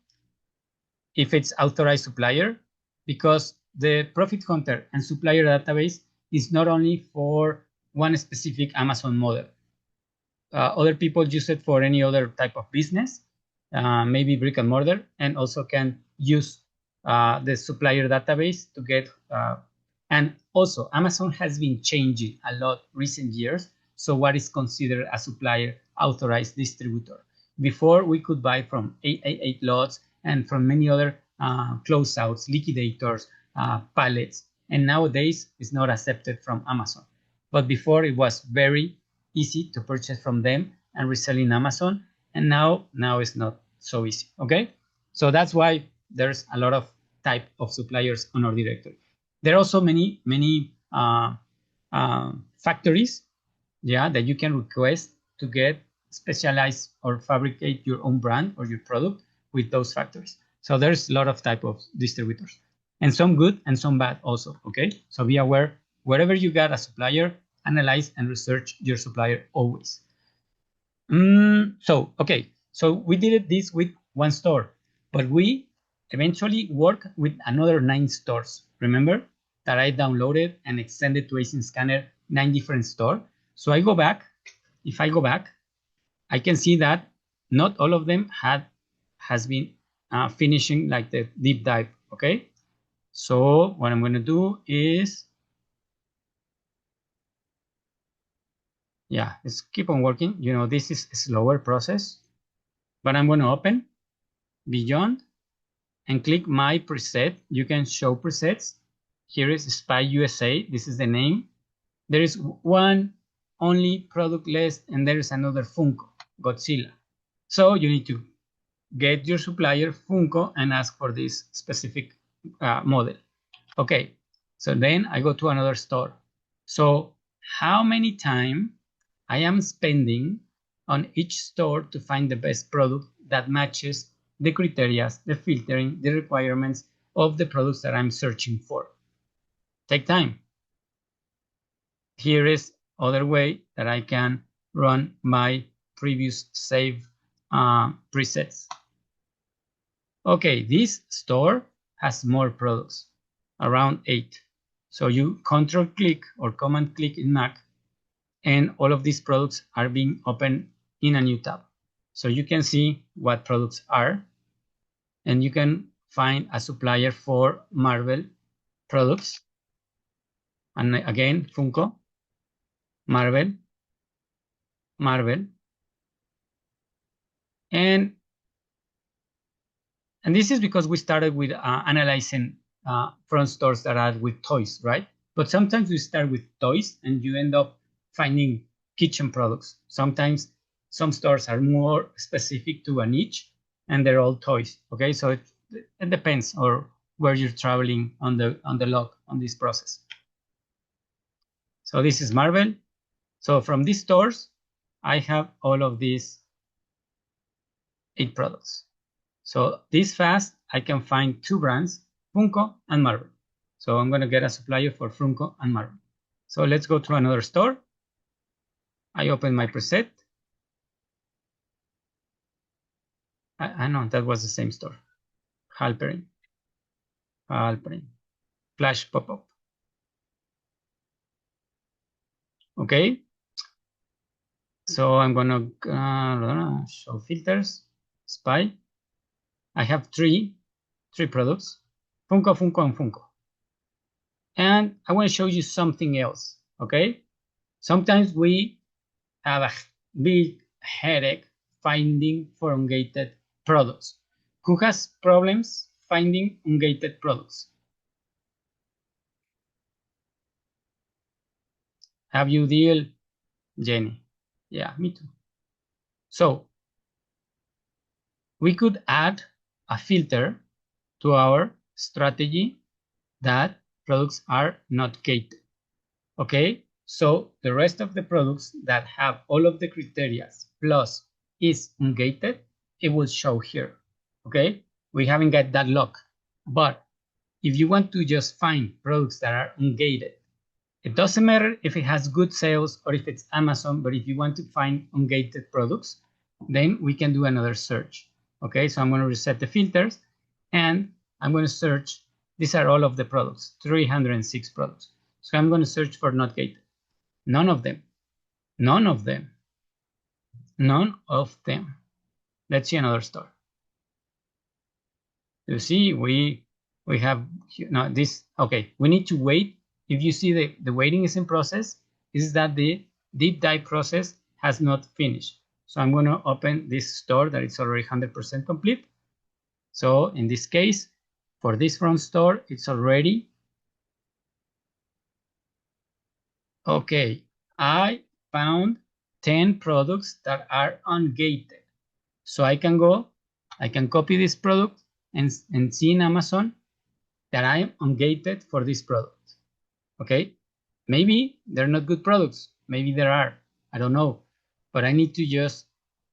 if it's authorized supplier, because the ProfitHunter and supplier database is not only for one specific Amazon model. Other people use it for any other type of business, maybe brick and mortar, and also can use the supplier database to get. And also, Amazon has been changing a lot recent years. So what is considered a supplier authorized distributor? Before, we could buy from 888 lots and from many other closeouts, liquidators, pallets. And nowadays, it's not accepted from Amazon. But before, it was very easy to purchase from them and resell in Amazon. And now it's not so easy. Okay. So that's why there's a lot of type of suppliers on our directory. There are also many factories, yeah, that you can request to get specialized or fabricate your own brand or your product with those factories. So there's a lot of type of distributors, and some good and some bad also. Okay. So be aware, wherever you got a supplier, analyze and research your supplier always. So we did this with one store, but we eventually work with another 9 stores. Remember that I downloaded and extended to async scanner 9 different stores. So I go back. If I go back, I can see that not all of them has been finishing like the deep dive. Okay. So what I'm going to do is, yeah, let's keep on working. You know, this is a slower process, but I'm going to open Beyond and click My Preset. You can show presets. Here is Spy USA. This is the name. There is one only product list, and there is another Funko, Godzilla. So you need to get your supplier Funko and ask for this specific model. Okay, so then I go to another store. So how many time I am spending on each store to find the best product that matches the criteria, the filtering, the requirements of the products that I'm searching for. Take time. Here is other way that I can run my previous save presets. Okay, this store has more products, around 8. So you control click or command click in Mac, and all of these products are being opened in a new tab. So you can see what products are, and you can find a supplier for Marvel products. And again, Funko, Marvel, and this is because we started with analyzing front stores that are with toys, right? But sometimes we start with toys and you end up finding kitchen products. Sometimes some stores are more specific to a niche and they're all toys. Okay, so it depends or where you're traveling on the log on this process. So this is Marvel. So from these stores, I have all of these 8 products. So this fast, I can find 2 brands, Funko and Marvel. So I'm going to get a supplier for Funko and Marvel. So let's go to another store. I open my preset. I know that was the same store. Halperin. Flash pop-up. Okay. So I'm going to show filters, spy. I have three products, Funko, Funko, and Funko. And I want to show you something else, okay? Sometimes we have a big headache finding for ungated products. Who has problems finding ungated products? Have you deal, Jenny? Yeah, me too. So we could add a filter to our strategy that products are not gated. Okay, so the rest of the products that have all of the criteria plus is ungated, it will show here. Okay, we haven't got that lock, but if you want to just find products that are ungated, it doesn't matter if it has good sales or if it's Amazon, but if you want to find ungated products, then we can do another search. Okay, so I'm going to reset the filters and I'm going to search. These are all of the products, 306 products. So I'm going to search for not gated. None of them. None of them. None of them. Let's see another store. You see, we have now this. Okay, we need to wait. If you see the waiting is in process, is that the deep dive process has not finished. So I'm going to open this store that it's already 100% complete. So in this case, for this front store, it's already okay. I found 10 products that are ungated. So I can go, I can copy this product and see in Amazon that I am ungated for this product. Okay, maybe they're not good products. Maybe there are, I don't know, but I need to just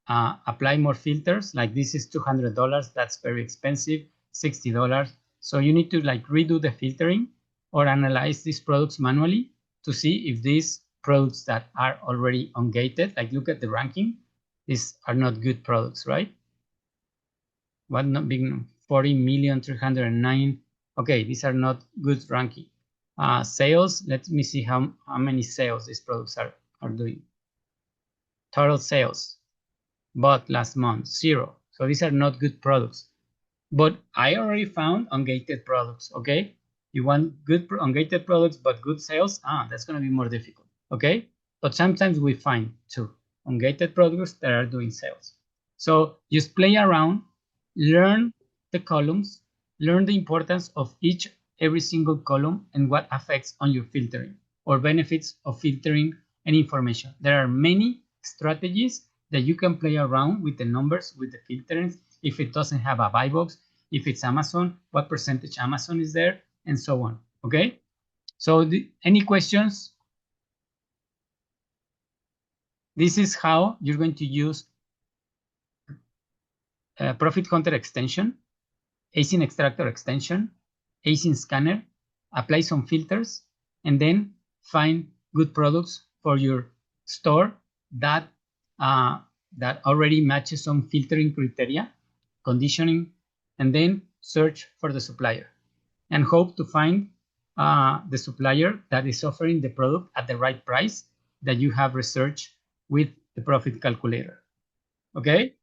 apply more filters. Like this is $200. That's very expensive, $60. So you need to like redo the filtering or analyze these products manually to see if these products that are already ungated, like look at the ranking, these are not good products, right? What not big 40,309. Okay, these are not good ranking. Sales, let me see how many sales these products are doing. Total sales, but last month, 0. So these are not good products. But I already found ungated products, okay? You want good ungated products, but good sales? That's going to be more difficult, okay? But sometimes we find two ungated products that are doing sales. So just play around, learn the columns, learn the importance of every single column and what affects on your filtering or benefits of filtering and information. There are many strategies that you can play around with the numbers, with the filtering. If it doesn't have a buy box, if it's Amazon, what percentage Amazon is there, and so on. Okay. So any questions? This is how you're going to use ProfitHunter extension, async extractor extension, async scanner, apply some filters, and then find good products for your store that that already matches some filtering criteria, conditioning, and then search for the supplier and hope to find the supplier that is offering the product at the right price that you have researched with the profit calculator. Okay.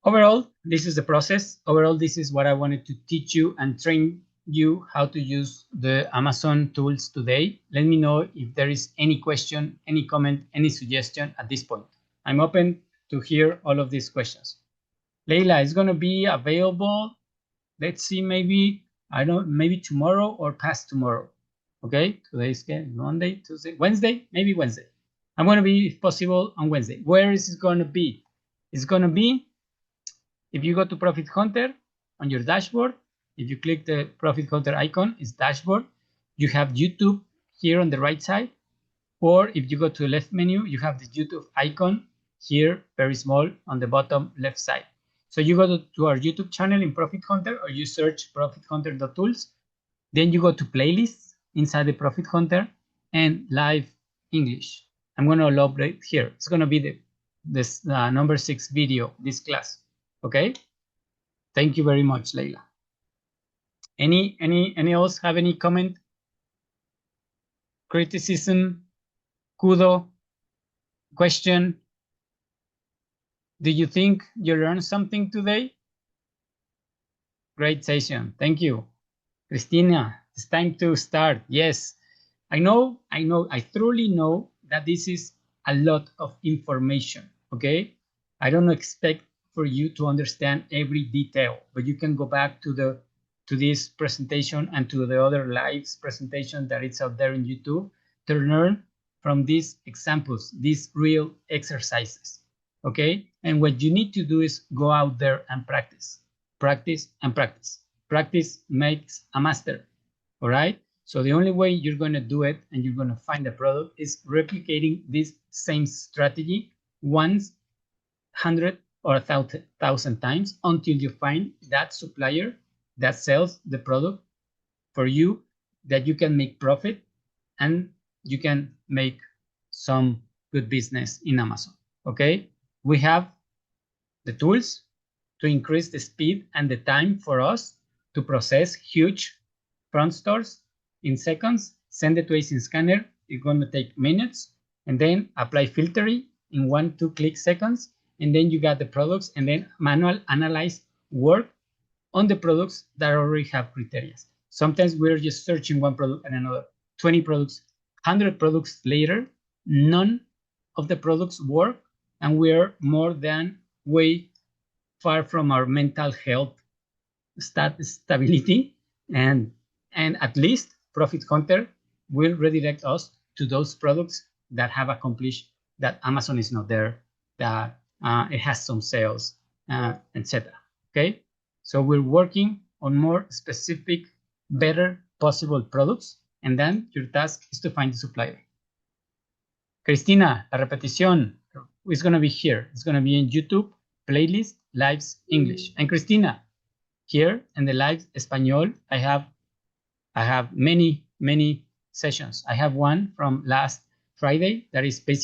Overall, this is the process. Overall, this is what I wanted to teach you and train you how to use the Amazon tools today. Let me know if there is any question, any comment, any suggestion at this point. I'm open to hear all of these questions. Leila, is going to be available. Let's see, maybe I don't, maybe tomorrow or past tomorrow. Okay, today's Monday, Tuesday, Wednesday, maybe Wednesday. I'm going to be, if possible, on Wednesday. Where is it going to be? It's going to be, if you go to ProfitHunter on your dashboard, if you click the ProfitHunter icon, it's dashboard. You have YouTube here on the right side. Or if you go to the left menu, you have the YouTube icon here, very small on the bottom left side. So you go to our YouTube channel in ProfitHunter, or you search ProfitHunter.tools. Then you go to playlists inside the ProfitHunter and live English. I'm going to elaborate here. It's going to be this number 6 video, this class. Okay. Thank you very much, Leila. Any else have any comment, criticism, kudo, question? Do you think you learned something today? Great session. Thank you. Christina, it's time to start. Yes, I thoroughly know that this is a lot of information, okay? I don't expect for you to understand every detail, but you can go back to this presentation and to the other live presentation that is out there in YouTube to learn from these examples, these real exercises, okay? And what you need to do is go out there and practice, practice, and practice. Practice makes a master, all right? So the only way you're going to do it and you're going to find a product is replicating this same strategy once, 100 or 1,000 times until you find that supplier that sells the product for you, that you can make profit and you can make some good business in Amazon, okay? We have the tools to increase the speed and the time for us to process huge front stores in seconds, send it to ASIN scanner. It's going to take minutes, and then apply filtering in 1-2 click seconds, and then you got the products, and then manual analyze work on the products that already have criteria. Sometimes we're just searching one product and another, 20 products, 100 products later, none of the products work, and we're more than way far from our mental health stability, and at least ProfitHunter will redirect us to those products that have accomplished that Amazon is not there, that it has some sales, etc. Okay, so we're working on more specific, better possible products, and then your task is to find the supplier. Cristina, la repetición is going to be here. It's going to be in YouTube playlist Lives English. And Cristina, here in the Live Español, I have many sessions. I have one from last Friday that is basically